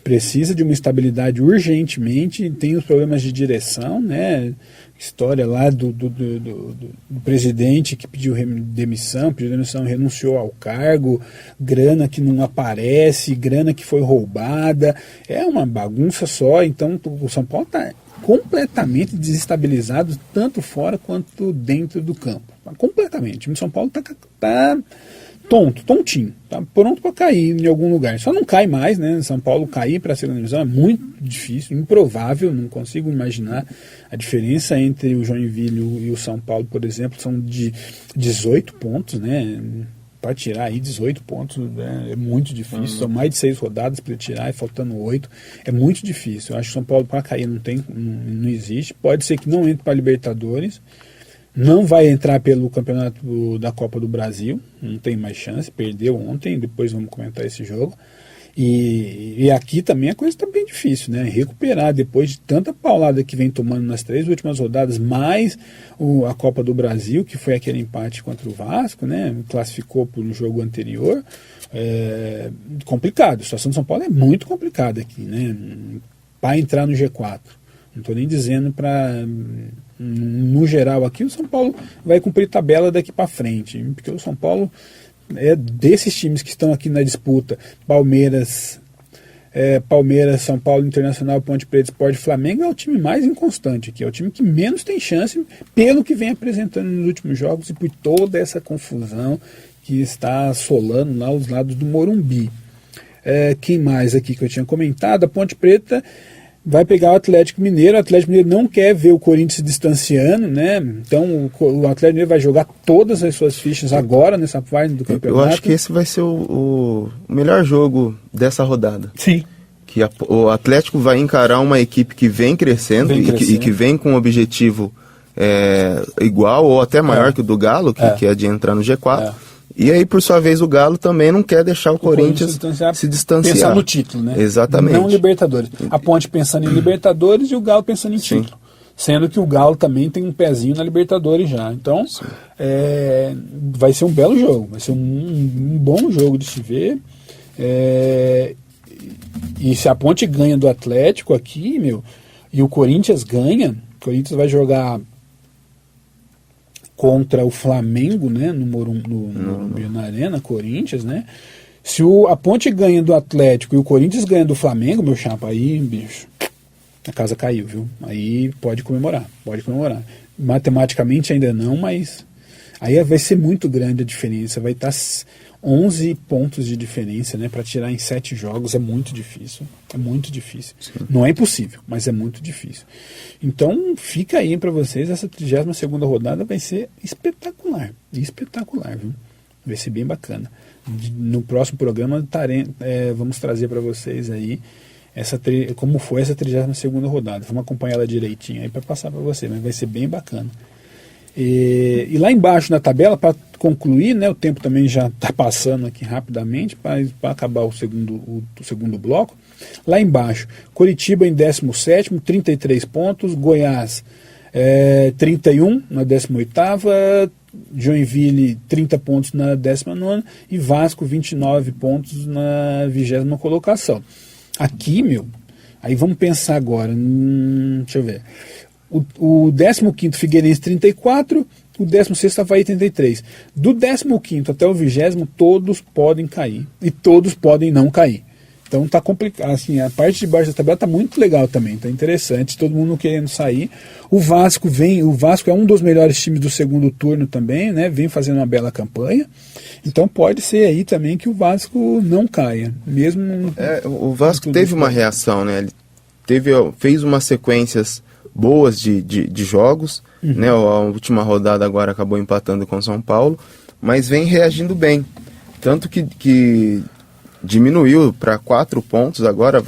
precisa de uma estabilidade urgentemente, tem os problemas de direção, né, história lá do presidente que pediu demissão, renunciou ao cargo, grana que não aparece, grana que foi roubada, é uma bagunça só. Então o São Paulo está completamente desestabilizado, tanto fora quanto dentro do campo, completamente. O time de São Paulo está tontinho, tá pronto para cair em algum lugar. Só não cai mais, né? São Paulo cair para a segunda divisão é muito difícil, improvável, não consigo imaginar. A diferença entre o Joinville e o São Paulo, por exemplo, são de 18 pontos, né? Para tirar aí 18 pontos, né? É muito difícil. São mais de 6 rodadas para tirar e faltando 8. É muito difícil. Eu acho que o São Paulo para cair não existe. Pode ser que não entre para a Libertadores. Não vai entrar pelo campeonato da Copa do Brasil, não tem mais chance, perdeu ontem, depois vamos comentar esse jogo. E aqui também a coisa está bem difícil, né? Recuperar depois de tanta paulada que vem tomando nas 3 últimas rodadas, mais a Copa do Brasil, que foi aquele empate contra o Vasco, né? Classificou no jogo anterior. Complicado, a situação de São Paulo é muito complicada aqui, né? Para entrar no G4. Não estou nem dizendo para... No geral aqui, o São Paulo vai cumprir tabela daqui para frente, porque o São Paulo é desses times que estão aqui na disputa, Palmeiras, São Paulo, Internacional, Ponte Preta, Sport e Flamengo, é o time mais inconstante aqui, é o time que menos tem chance pelo que vem apresentando nos últimos jogos e por toda essa confusão que está assolando lá os lados do Morumbi. Quem mais aqui que eu tinha comentado? A Ponte Preta vai pegar o Atlético Mineiro. O Atlético Mineiro não quer ver o Corinthians se distanciando, né? Então o Atlético Mineiro vai jogar todas as suas fichas agora nessa parte do campeonato. Eu acho que esse vai ser o melhor jogo dessa rodada. Sim. Que o Atlético vai encarar uma equipe que vem crescendo, e que vem com um objetivo igual ou até maior que o do Galo, que é de entrar no G4. E aí, por sua vez, o Galo também não quer deixar o Corinthians se distanciar. Pensar no título, né? Exatamente. Não Libertadores. A Ponte pensando em Libertadores e o Galo pensando em título. Sendo que o Galo também tem um pezinho na Libertadores já. Então, vai ser um belo jogo. Vai ser um bom jogo de se ver. E se a Ponte ganha do Atlético aqui, e o Corinthians ganha, o Corinthians vai jogar contra o Flamengo, né, no Morumbi na Arena, Corinthians, né? Se a Ponte ganha do Atlético e o Corinthians ganha do Flamengo, meu chapa, aí, bicho, a casa caiu, viu? Aí pode comemorar. Matematicamente ainda não, mas aí vai ser muito grande a diferença. Vai estar 11 pontos de diferença, né? Para tirar em 7 jogos é muito difícil. É muito difícil. Sim. Não é impossível, mas é muito difícil. Então fica aí para vocês, essa 32ª rodada vai ser espetacular. Espetacular, viu? Vai ser bem bacana. No próximo programa vamos trazer para vocês aí como foi essa 32ª rodada. Vamos acompanhar ela direitinho aí para passar para você, mas vai ser bem bacana. E lá embaixo na tabela, para concluir, né, o tempo também já está passando aqui rapidamente, para acabar o segundo bloco. Lá embaixo, Coritiba em 17º, 33 pontos, Goiás 31 na 18ª, Joinville 30 pontos na 19ª e Vasco 29 pontos na 20ª colocação. Aqui, aí vamos pensar agora, deixa eu ver, o 15º Figueirense 34, o 16º Avaí 33. Do 15º até o 20º, todos podem cair e todos podem não cair. Então tá complicado, assim, a parte de baixo da tabela tá muito legal também, tá interessante, todo mundo querendo sair. O Vasco é um dos melhores times do segundo turno também, né? Vem fazendo uma bela campanha. Então pode ser aí também que o Vasco não caia, mesmo. O Vasco teve uma reação, né? Ele fez umas sequências boas de jogos, né? A última rodada agora acabou empatando com São Paulo, mas vem reagindo bem, tanto que diminuiu para 4 pontos agora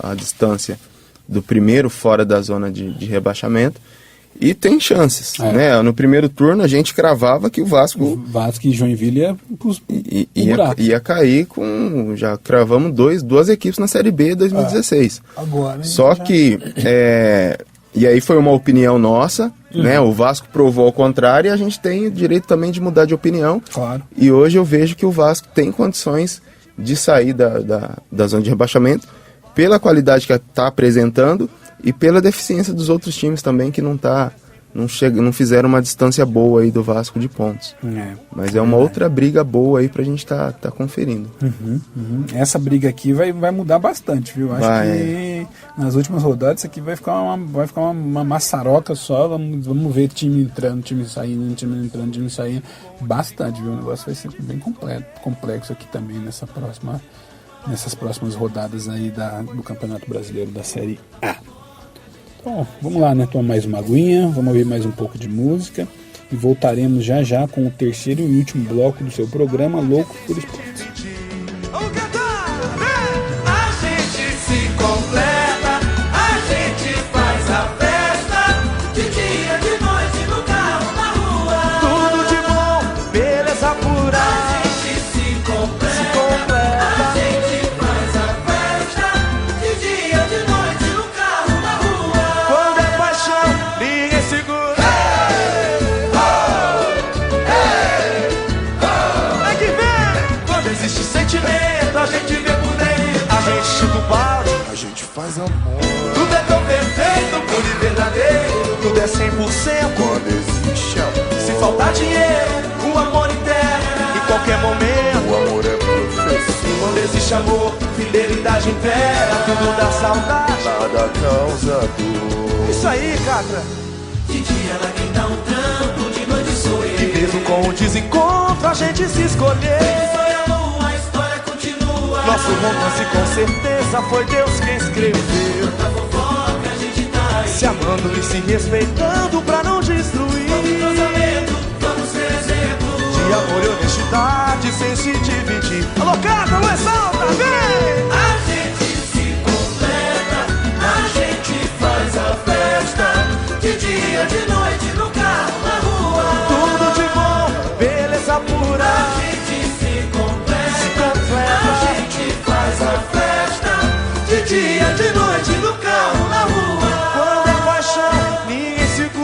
a distância do primeiro fora da zona de rebaixamento e tem chances, né? No primeiro turno a gente cravava que o Vasco e Joinville ia cair já cravamos duas equipes na Série B 2016. Agora, só que e aí foi uma opinião nossa, né? O Vasco provou ao contrário e a gente tem o direito também de mudar de opinião. Claro. E hoje eu vejo que o Vasco tem condições de sair da zona de rebaixamento pela qualidade que está apresentando e pela deficiência dos outros times também que não fizeram uma distância boa aí do Vasco de pontos. Mas é uma outra briga boa aí pra gente tá conferindo. Essa briga aqui vai mudar bastante, viu? Acho que nas últimas rodadas isso aqui vai ficar uma maçaroca só. Vamos ver time entrando, time saindo, time entrando, time saindo. Bastante, viu? O negócio vai ser bem complexo aqui também nessas próximas rodadas aí do Campeonato Brasileiro da Série A. Bom, vamos lá, né? Tomar mais uma aguinha, vamos ouvir mais um pouco de música e voltaremos já com o terceiro e último bloco do seu programa Louco por Esportes. Vamos cantar! A gente se completa, a gente faz a festa, de dia, de noite, no carro, na rua. Tudo de bom, beleza pura. A gente se completa, a gente faz a festa, de dia, de noite, no carro, na rua. Quando é paixão, ninguém segura. É que vem! Quando existe sentimento, a gente vê por dentro. A gente chuta o balde, a gente faz amor. Tudo é tão perfeito, puro e verdadeiro. Tudo é 100% quando existe amor. Se faltar dinheiro, o amor integra. Em qualquer momento, o amor é profecia. Quando existe amor, fidelidade impera. Tudo dá saudade, nada causa dor. Isso aí, Catra. De dia ela quem dá um trampo, de noite sou eu. E mesmo com o desencontro, a gente se escolheu. A história continua. Nosso romance com certeza foi Deus quem escreveu. Tanta fofoca, a gente tá aí, se amando e se respeitando pra não destruir. Vamos cruzamento, vamos ser exemplo de amor e honestidade sem se dividir. Alô, Catra, alô, salta, vem! A gente se completa, a gente faz a festa, de dia, de noite, no carro, na rua. Tudo de bom, beleza pura. A gente se completa, a gente faz a festa, de dia, de noite, no carro, na rua. Quando é paixão, ninguém segura.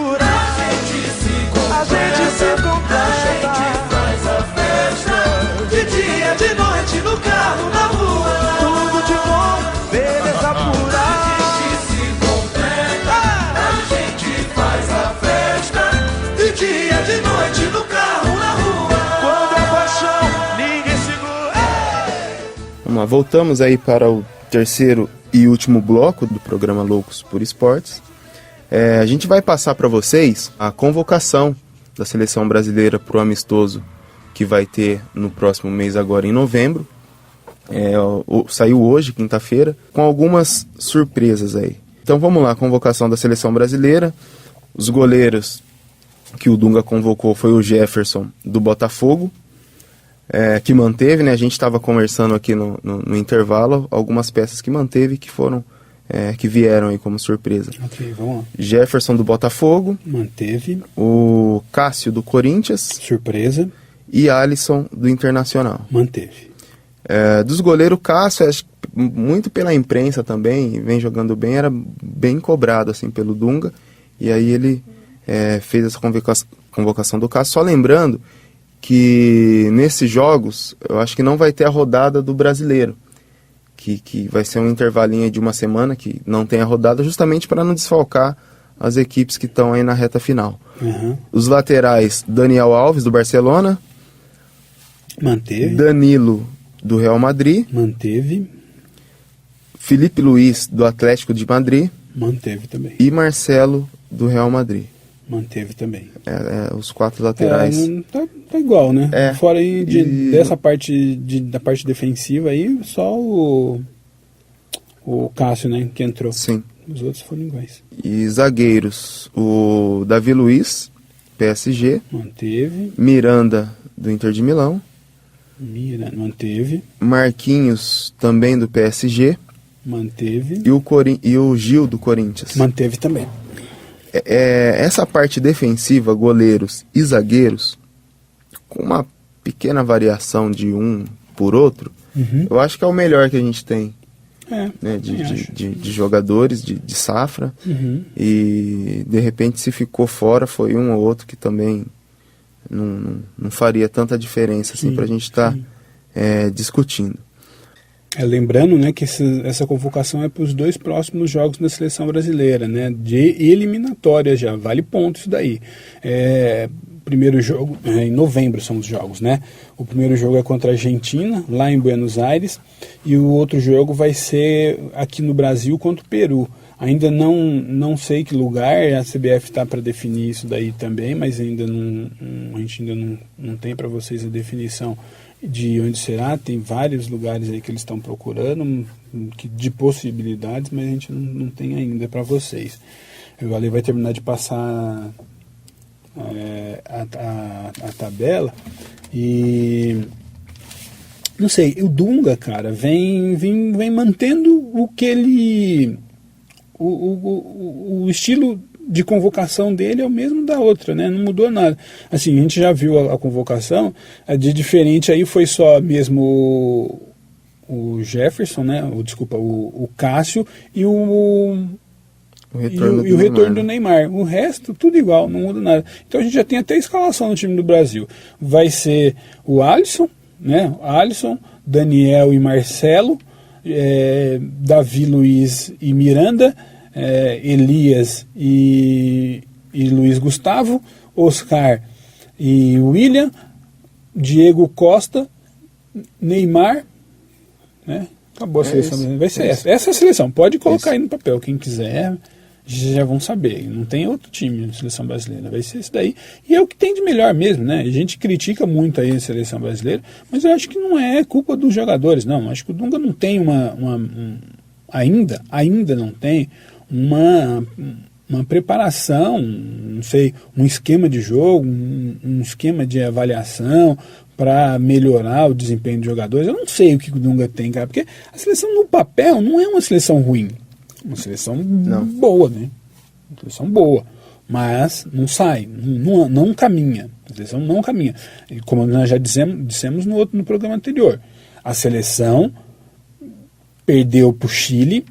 Vamos lá, voltamos aí para o terceiro e último bloco do programa Loucos por Esportes. A gente vai passar para vocês a convocação da seleção brasileira para o amistoso que vai ter no próximo mês, agora em novembro. Saiu hoje, quinta-feira, com algumas surpresas aí. Então vamos lá, a convocação da seleção brasileira. Os goleiros que o Dunga convocou foi o Jefferson do Botafogo, que manteve, né? A gente estava conversando aqui no intervalo, algumas peças que manteve, que foram, que vieram aí como surpresa. Ok, vamos lá. Jefferson do Botafogo. Manteve. O Cássio do Corinthians. Surpresa. E Alisson do Internacional. Manteve. Dos goleiros, Cássio, acho que muito pela imprensa também, vem jogando bem, era bem cobrado assim pelo Dunga, e aí ele fez essa convocação do Cássio. Só lembrando que nesses jogos, eu acho que não vai ter a rodada do brasileiro, que vai ser um intervalinho de uma semana, que não tem a rodada, justamente para não desfalcar as equipes que estão aí na reta final. Uhum. Os laterais, Daniel Alves, do Barcelona. Manteve. Danilo, do Real Madrid. Manteve. Felipe Luiz, do Atlético de Madrid. Manteve também. E Marcelo, do Real Madrid. Manteve também. Os 4 laterais. Tá igual, né? Fora aí dessa da parte defensiva aí, só o Cássio, né, que entrou. Sim. Os outros foram iguais. E zagueiros, o Davi Luiz, PSG. Manteve. Miranda, do Inter de Milão. Manteve. Marquinhos, também do PSG. Manteve. E o Gil, do Corinthians. Manteve também. Essa parte defensiva, goleiros e zagueiros, com uma pequena variação de um por outro, eu acho que é o melhor que a gente tem. Né, de jogadores, de safra. E de repente, se ficou fora, foi um ou outro que também não faria tanta diferença assim, para a gente estar discutindo. Lembrando, né, que essa convocação é para os 2 próximos jogos da seleção brasileira, né, de eliminatória já, vale ponto isso daí. Primeiro jogo, em novembro são os jogos, né? O primeiro jogo é contra a Argentina, lá em Buenos Aires, e o outro jogo vai ser aqui no Brasil contra o Peru. Ainda não sei que lugar, a CBF está para definir isso daí também, mas ainda a gente ainda não tem para vocês a definição de onde será. Tem vários lugares aí que eles estão procurando, de possibilidades, mas a gente não tem ainda para vocês. O Ale vai terminar de passar a tabela e não sei, o Dunga, cara, vem mantendo o que ele o estilo de convocação dele é o mesmo da outra, né? Não mudou nada. Assim, a gente já viu a convocação, de diferente aí foi só mesmo o Jefferson, né? O Cássio e o retorno do Neymar. O resto, tudo igual, não muda nada. Então a gente já tem até a escalação no time do Brasil. Vai ser o Alisson, né? Alisson, Daniel e Marcelo, Davi Luiz e Miranda, Elias e Luiz Gustavo, Oscar e William, Diego Costa, Neymar, né? Acabou a seleção. Vai ser essa. Essa é a seleção. Pode colocar aí no papel. Quem quiser, já vão saber. Não tem outro time na seleção brasileira. Vai ser esse daí. E é o que tem de melhor mesmo, né? A gente critica muito aí a seleção brasileira, mas eu acho que não é culpa dos jogadores, não. Acho que o Dunga não tem ainda não tem uma preparação, não sei, um esquema de jogo, um esquema de avaliação para melhorar o desempenho dos jogadores. Eu não sei o que o Dunga tem, cara, porque a seleção no papel não é uma seleção ruim, uma seleção boa, né? Uma seleção boa, mas não sai, não caminha, a seleção não caminha. E como nós já dissemos no programa anterior, a seleção perdeu para o Chile.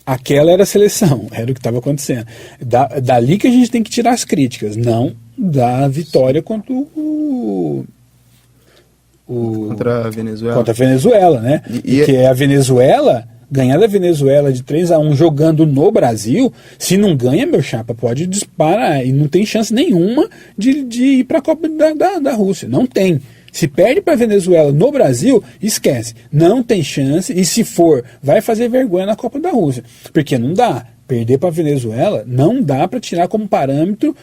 Aquela era a seleção, era o que estava acontecendo. Dali que a gente tem que tirar as críticas, não da vitória contra contra a Venezuela. Contra a Venezuela, né? Porque a Venezuela, ganhar da Venezuela de 3-1 jogando no Brasil, se não ganha, meu chapa, pode disparar e não tem chance nenhuma de ir para a Copa da Rússia. Não tem. Se perde para a Venezuela no Brasil, esquece. Não tem chance. E se for, vai fazer vergonha na Copa da Rússia. Porque não dá. Perder para a Venezuela, não dá para tirar como parâmetro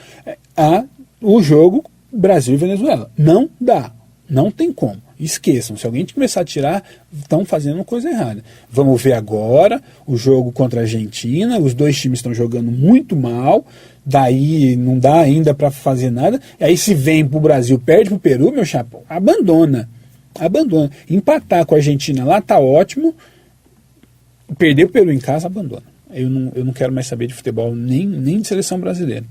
o jogo Brasil e Venezuela. Não dá. Não tem como. Esqueçam. Se alguém começar a tirar, estão fazendo coisa errada. Vamos ver agora o jogo contra a Argentina. Os dois times estão jogando muito mal. Daí não dá ainda para fazer nada. Aí se vem pro Brasil, perde pro Peru, meu chapéu, abandona. Empatar com a Argentina lá tá ótimo. Perder o Peru em casa, abandona. Eu não quero mais saber de futebol, nem de seleção brasileira.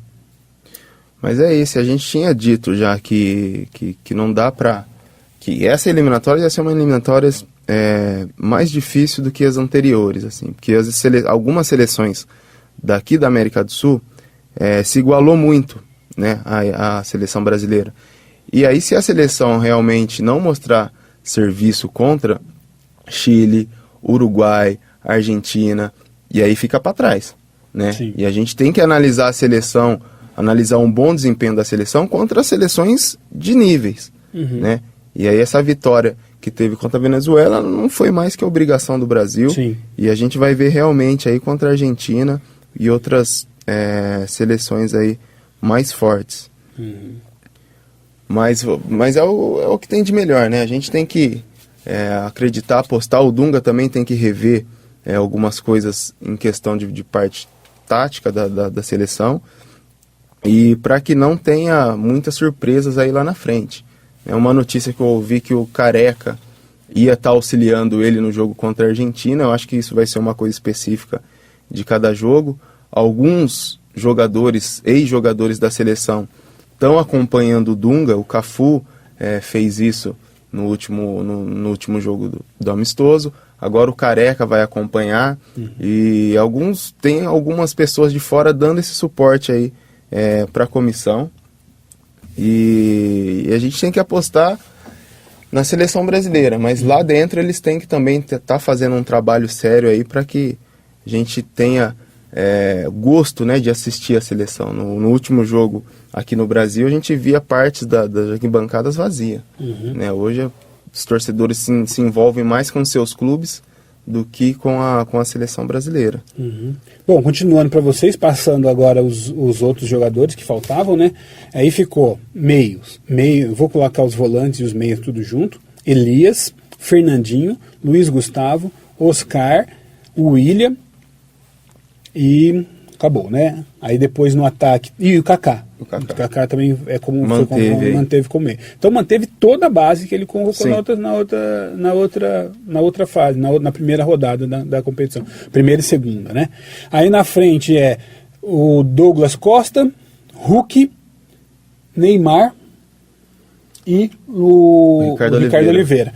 Mas é isso, a gente tinha dito já que não dá pra... que essa eliminatória ia ser uma eliminatória mais difícil do que as anteriores, assim, porque algumas seleções daqui da América do Sul se igualou muito, né, à seleção brasileira. E aí, se a seleção realmente não mostrar serviço contra Chile, Uruguai, Argentina, e aí fica para trás, né? Sim. E a gente tem que analisar a seleção, analisar um bom desempenho da seleção contra as seleções de níveis, né? E aí essa vitória que teve contra a Venezuela não foi mais que a obrigação do Brasil. Sim. E a gente vai ver realmente aí contra a Argentina e outras seleções aí mais fortes. Mas é o que tem de melhor, né? A gente tem que acreditar, apostar. O Dunga também tem que rever algumas coisas em questão de parte tática da seleção, e para que não tenha muitas surpresas aí lá na frente. É uma notícia que eu ouvi que o Careca ia estar auxiliando ele no jogo contra a Argentina. Eu acho que isso vai ser uma coisa específica de cada jogo. Alguns jogadores, ex-jogadores da seleção, estão acompanhando o Dunga. O Cafu fez isso no último jogo do amistoso. Agora o Careca vai acompanhar. E tem algumas pessoas de fora dando esse suporte aí para a comissão. E a gente tem que apostar na seleção brasileira, mas lá dentro eles têm que também estar fazendo um trabalho sério aí para que a gente tenha gosto, né, de assistir a seleção. No último jogo aqui no Brasil a gente via partes das arquibancadas vazias. Né? Hoje os torcedores se envolvem mais com seus clubes do que com a seleção brasileira. Bom, continuando para vocês, passando agora os outros jogadores que faltavam, né? Aí ficou meio, vou colocar os volantes e os meios tudo junto: Elias, Fernandinho, Luiz Gustavo, Oscar, William e acabou, né? Aí depois no ataque, e o Kaká. O Kaká também manteve como meio. Então manteve toda a base que ele convocou na outra fase, na primeira rodada da competição. Primeira e segunda, né? Aí na frente o Douglas Costa, Hulk, Neymar e o Ricardo Oliveira.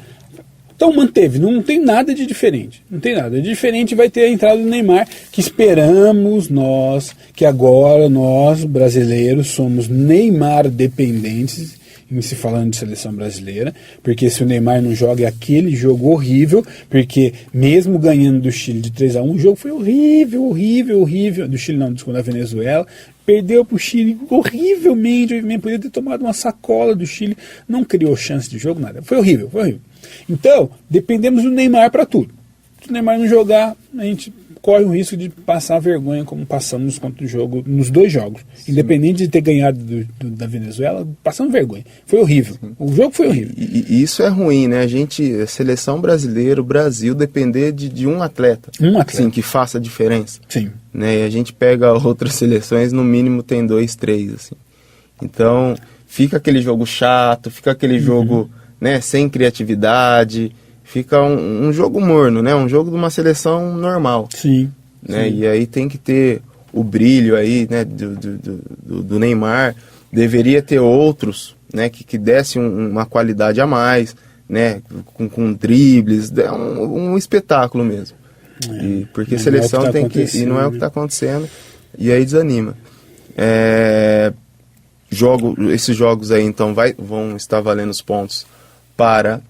Então manteve, não tem nada de diferente. Não tem nada de diferente. Vai ter a entrada do Neymar, que esperamos que agora nós, brasileiros, somos Neymar dependentes, em se falando de seleção brasileira, porque se o Neymar não joga, é aquele jogo horrível, porque mesmo ganhando do Chile de 3-1, o jogo foi horrível, do Chile não, desculpa, da Venezuela, perdeu pro Chile horrivelmente, podia ter tomado uma sacola do Chile, não criou chance de jogo, nada, foi horrível. Então, dependemos do Neymar para tudo. Se o Neymar não jogar, a gente corre o risco de passar vergonha como passamos contra o jogo, nos dois jogos. Sim. Independente de ter ganhado da Venezuela, passamos vergonha. Foi horrível. Sim. O jogo foi horrível. E isso é ruim, né? A seleção brasileira, o Brasil, depender de um atleta. Sim, que faça a diferença. Sim. Né? E a gente pega outras seleções, no mínimo tem 2, 3, assim. Então, fica aquele jogo chato, fica aquele jogo, né, sem criatividade, fica um jogo morno, né? Um jogo de uma seleção normal. Sim. Né? Sim. E aí tem que ter o brilho aí, né, do Neymar. Deveria ter outros, né, que dessem uma qualidade a mais, né, com dribles, um espetáculo mesmo. Porque seleção tem que... E não é o que está acontecendo. E aí desanima. Esses jogos aí, então, vão estar valendo os pontos para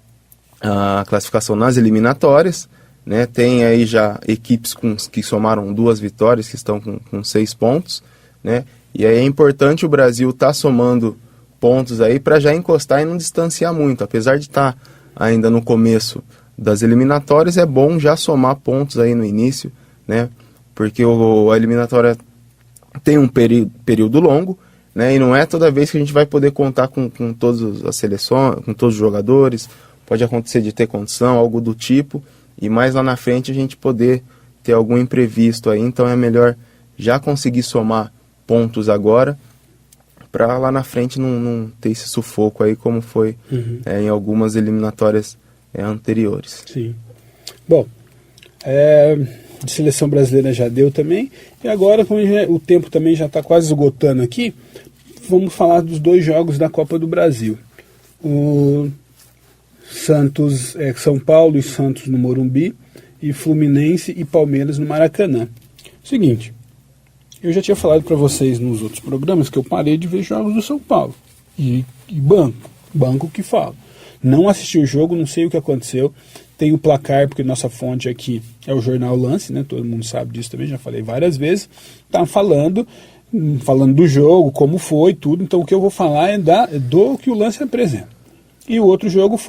a classificação nas eliminatórias, né? Tem aí já equipes que somaram 2 vitórias, que estão com 6 pontos, né? E aí é importante o Brasil estar somando pontos aí para já encostar e não distanciar muito. Apesar de estar ainda no começo das eliminatórias, é bom já somar pontos aí no início, né? Porque a eliminatória tem um período longo, né? E não é toda vez que a gente vai poder contar com todas as seleções, com todos os jogadores. Pode acontecer de ter condição, algo do tipo, e mais lá na frente a gente poder ter algum imprevisto aí. Então é melhor já conseguir somar pontos agora, para lá na frente não ter esse sufoco aí, como foi em algumas eliminatórias anteriores. Sim. Bom, de seleção brasileira já deu também, e agora, como o tempo também já está quase esgotando aqui, vamos falar dos 2 jogos da Copa do Brasil. O Santos, São Paulo e Santos no Morumbi, e Fluminense e Palmeiras no Maracanã. Seguinte, eu já tinha falado para vocês nos outros programas que eu parei de ver jogos do São Paulo. E banco que fala. Não assisti o jogo, não sei o que aconteceu. Tem o placar, porque nossa fonte aqui é o jornal Lance, né? Todo mundo sabe disso também, já falei várias vezes. Tá falando do jogo, como foi, tudo. Então o que eu vou falar é do que o Lance apresenta. E o outro jogo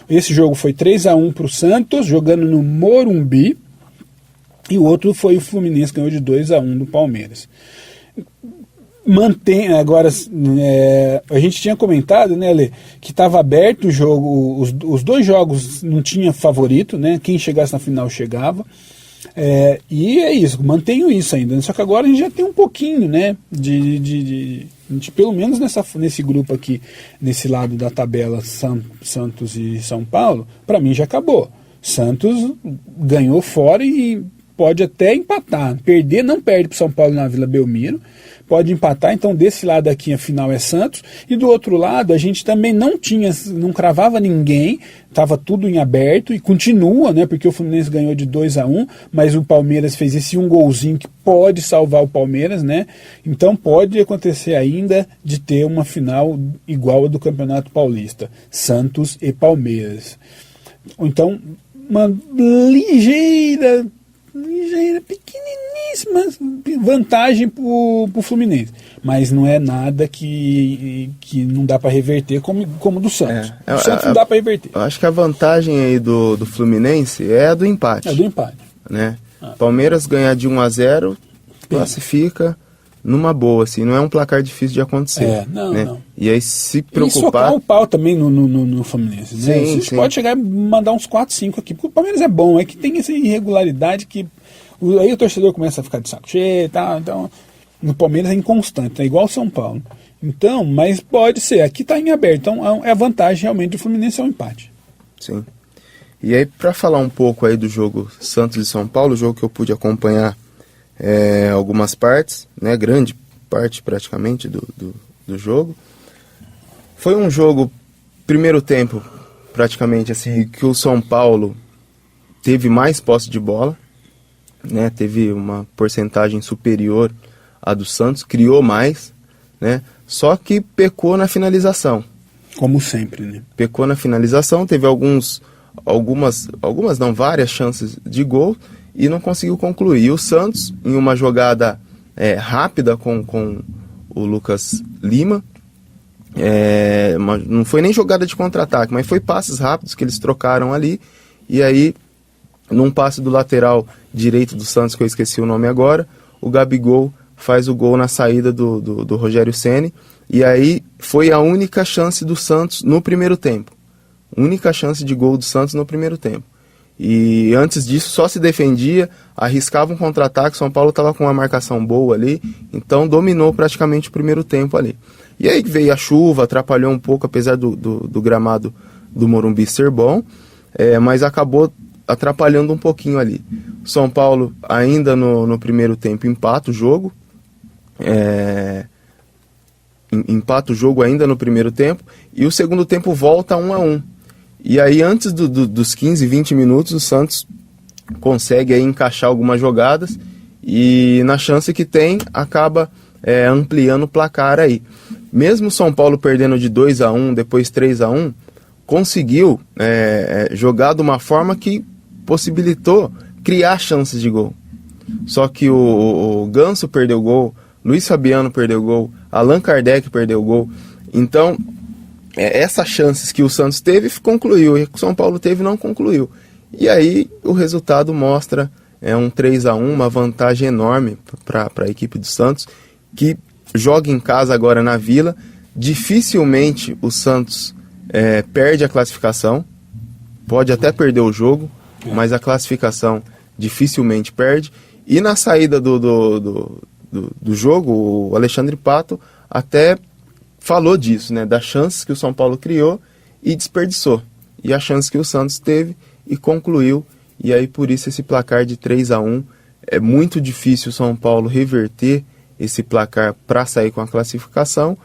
esse jogo foi 3-1 para o Santos, jogando no Morumbi. E o outro foi o Fluminense, ganhou de 2-1 do Palmeiras. Agora, a gente tinha comentado, né, Lê, que estava aberto o jogo, os 2 jogos não tinha favorito, né, quem chegasse na final chegava, e é isso, mantenho isso ainda, só que agora a gente já tem um pouquinho, né, a gente, pelo menos nesse grupo aqui, nesse lado da tabela Santos e São Paulo, para mim já acabou. Santos ganhou fora e pode até empatar, não perde para o São Paulo na Vila Belmiro, pode empatar. Então desse lado aqui a final é Santos, e do outro lado a gente também não cravava ninguém, estava tudo em aberto e continua, né, porque o Fluminense ganhou de 2-1, mas o Palmeiras fez esse golzinho que pode salvar o Palmeiras, né, então pode acontecer ainda de ter uma final igual a do Campeonato Paulista, Santos e Palmeiras. Então uma ligeira, pequeniníssima vantagem pro Fluminense, mas não é nada que não dá para reverter como do Santos. O Santos não dá para reverter. Eu acho que a vantagem aí do Fluminense é a do empate. É do empate. Né? Palmeiras ganhar de 1-0, classifica numa boa, assim, não é um placar difícil de acontecer. Não. E aí se preocupar... E socar o pau também no Fluminense, né? Sim, Você pode chegar e mandar uns 4-5 aqui, porque o Palmeiras é bom, é que tem essa irregularidade que aí o torcedor começa a ficar de saco cheio e tal, então no Palmeiras é inconstante, é igual o São Paulo. Então, mas pode ser, aqui está em aberto, então a vantagem realmente do Fluminense é um empate. Sim. E aí, para falar um pouco aí do jogo Santos e São Paulo, o jogo que eu pude acompanhar algumas partes, né, grande parte praticamente do jogo. Foi um jogo, primeiro tempo, praticamente assim, que o São Paulo teve mais posse de bola, né, teve uma porcentagem superior à do Santos, criou mais, né, só que pecou na finalização. Como sempre, né? Pecou na finalização, teve várias chances de gol, e não conseguiu concluir. E o Santos, em uma jogada rápida com o Lucas Lima, não foi nem jogada de contra-ataque, mas foi passes rápidos que eles trocaram ali, e aí, num passe do lateral direito do Santos, que eu esqueci o nome agora, o Gabigol faz o gol na saída do Rogério Ceni, e aí foi a única chance do Santos no primeiro tempo. Única chance de gol do Santos no primeiro tempo. E antes disso só se defendia, arriscava um contra-ataque, São Paulo estava com uma marcação boa ali, então dominou praticamente o primeiro tempo ali. E aí veio a chuva, atrapalhou um pouco, apesar do gramado do Morumbi ser bom, mas acabou atrapalhando um pouquinho ali. São Paulo ainda no primeiro tempo empata o jogo, ainda no primeiro tempo, e o segundo tempo volta 1-1. E aí, antes dos 15, 20 minutos, o Santos consegue aí encaixar algumas jogadas e, na chance que tem, acaba ampliando o placar aí. Mesmo o São Paulo perdendo de 2-1, depois 3-1, conseguiu jogar de uma forma que possibilitou criar chances de gol. Só que o Ganso perdeu gol, Luiz Fabiano perdeu gol, Allan Kardec perdeu gol. Então, essas chances que o Santos teve, concluiu, e o São Paulo teve, não concluiu. E aí o resultado mostra um 3-1, uma vantagem enorme para a equipe do Santos, que joga em casa agora na Vila. Dificilmente o Santos perde a classificação, pode até perder o jogo, mas a classificação dificilmente perde. E na saída do jogo, o Alexandre Pato até falou disso, né, das chances que o São Paulo criou e desperdiçou. E a chance que o Santos teve e concluiu. E aí por isso esse placar de 3-1. É muito difícil o São Paulo reverter esse placar para sair com a classificação.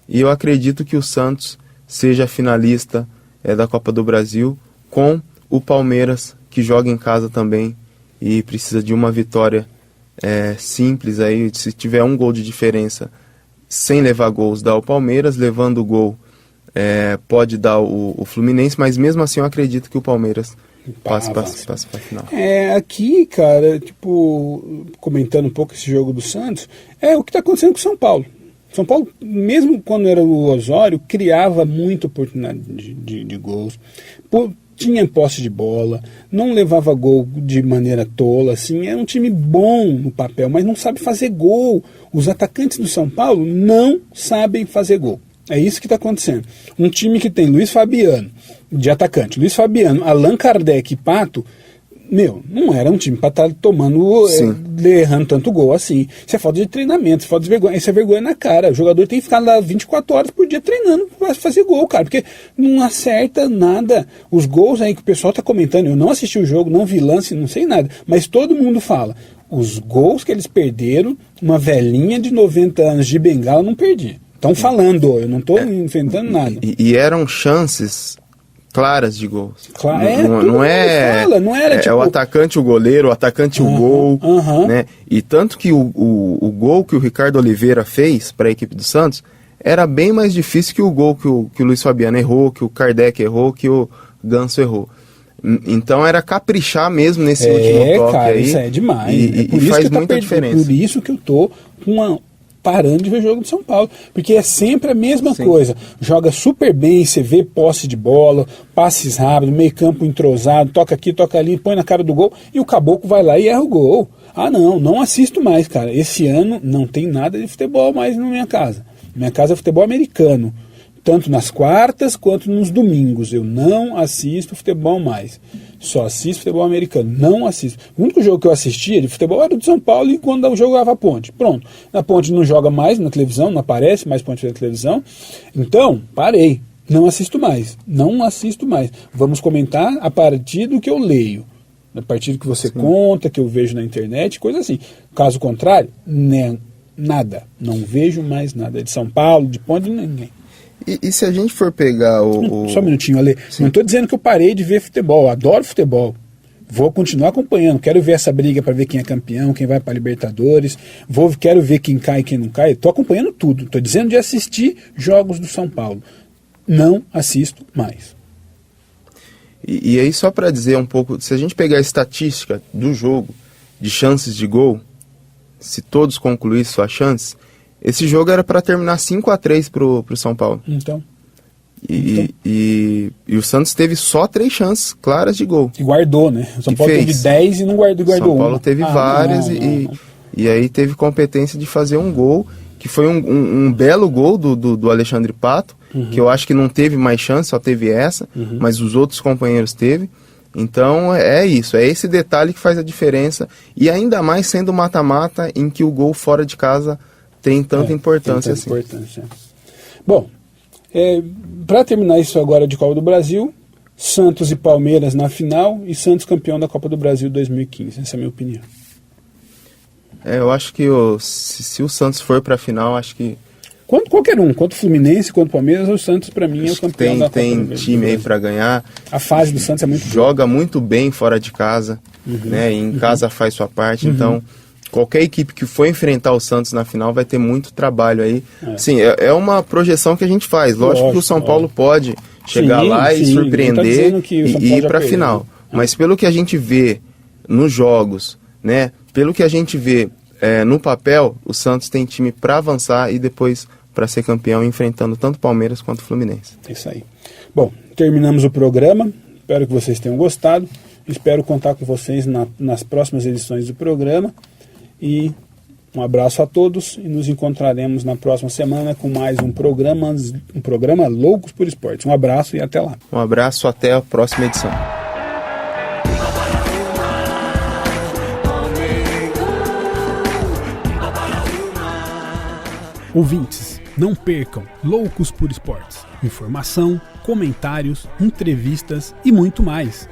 E eu acredito que o Santos seja finalista da Copa do Brasil, com o Palmeiras, que joga em casa também e precisa de uma vitória simples aí. Se tiver um gol de diferença, sem levar gols, dá o Palmeiras. Levando o gol, pode dar o Fluminense, mas mesmo assim eu acredito que o Palmeiras passe para a final. Aqui, cara, tipo, comentando um pouco esse jogo do Santos, o que está acontecendo com o São Paulo. São Paulo, mesmo quando era o Osório, criava muita oportunidade de gols, tinha posse de bola, não levava gol de maneira tola, assim, é um time bom no papel, mas não sabe fazer gol. Os atacantes do São Paulo não sabem fazer gol. É isso que está acontecendo. Um time que tem Luiz Fabiano, de atacante, Luiz Fabiano, Allan Kardec e Pato, não era um time para estar tomando, errando tanto gol assim. Isso é falta de treinamento, falta de vergonha. Isso é vergonha na cara. O jogador tem que ficar lá 24 horas por dia treinando para fazer gol, cara, porque não acerta nada. Os gols aí que o pessoal tá comentando, eu não assisti o jogo, não vi lance, não sei nada, mas todo mundo fala. Os gols que eles perderam, uma velhinha de 90 anos de bengala não perdia. Estão falando, eu não estou inventando nada. E eram chances claras de gols. Não era tipo... o atacante, o goleiro, o atacante, o gol, né? E tanto que o gol que o Ricardo Oliveira fez para a equipe do Santos era bem mais difícil que o gol que o Luiz Fabiano errou, que o Kardec errou, que o Ganso errou. Então era caprichar mesmo nesse último toque, cara, aí. Isso é demais. E faz muita diferença. Por isso que eu tô parando de ver jogo do São Paulo, porque é sempre a mesma coisa. Joga super bem, você vê posse de bola, passes rápidos, meio campo entrosado, toca aqui, toca ali, põe na cara do gol, e o caboclo vai lá e erra o gol. Não assisto mais, cara. Esse ano não tem nada de futebol mais na minha casa. Minha casa é futebol americano, tanto nas quartas quanto nos domingos. Eu não assisto futebol mais. Só assisto futebol americano. Não assisto. O único jogo que eu assistia de futebol era do São Paulo, e quando eu jogava a Ponte. Pronto. Na Ponte não joga mais na televisão, não aparece mais Ponte na televisão. Então, parei. Não assisto mais. Não assisto mais. Vamos comentar a partir do que eu leio. A partir do que você conta, que eu vejo na internet, coisa assim. Caso contrário, nada. Não vejo mais nada de São Paulo, de Ponte, de ninguém. E se a gente for pegar Só um minutinho, Ale. Não estou dizendo que eu parei de ver futebol. Eu adoro futebol. Vou continuar acompanhando. Quero ver essa briga para ver quem é campeão, quem vai para a Libertadores. Quero ver quem cai e quem não cai. Estou acompanhando tudo. Estou dizendo de assistir jogos do São Paulo. Não assisto mais. E aí, só para dizer um pouco, se a gente pegar a estatística do jogo, de chances de gol, se todos concluíssem suas chances, esse jogo era para terminar 5-3 pro São Paulo. Então. E o Santos teve só 3 chances claras de gol. E guardou, né? O São Paulo teve 10 e não guardou uma. São Paulo teve várias e aí teve competência de fazer um gol, que foi um belo gol do Alexandre Pato, que eu acho que não teve mais chance, só teve essa, mas os outros companheiros teve. Então é isso, é esse detalhe que faz a diferença, e ainda mais sendo mata-mata, em que o gol fora de casa tem tanta importância assim. Bom, para terminar isso agora de Copa do Brasil, Santos e Palmeiras na final, e Santos campeão da Copa do Brasil 2015. Essa é a minha opinião. Eu acho que se o Santos for para a final, acho que... Qualquer um, quanto o Fluminense, quanto o Palmeiras, o Santos para mim é o campeão da Copa do Brasil. Tem time aí para ganhar. A fase do Santos é muito boa. Joga muito bem fora de casa, né? E em casa faz sua parte, então... Qualquer equipe que for enfrentar o Santos na final vai ter muito trabalho aí. Sim, é uma projeção que a gente faz. Lógico que o São Paulo pode chegar lá e surpreender e ir para a final. Mas pelo que a gente vê nos jogos, né? Pelo que a gente vê no papel, o Santos tem time para avançar e depois para ser campeão, enfrentando tanto o Palmeiras quanto o Fluminense. É isso aí. Bom, terminamos o programa. Espero que vocês tenham gostado. Espero contar com vocês nas próximas edições do programa. E um abraço a todos e nos encontraremos na próxima semana com mais um programa Loucos por Esportes. Um abraço e até lá. Um abraço, até a próxima edição. Ouvintes, não percam Loucos por Esportes. Informação, comentários, entrevistas e muito mais.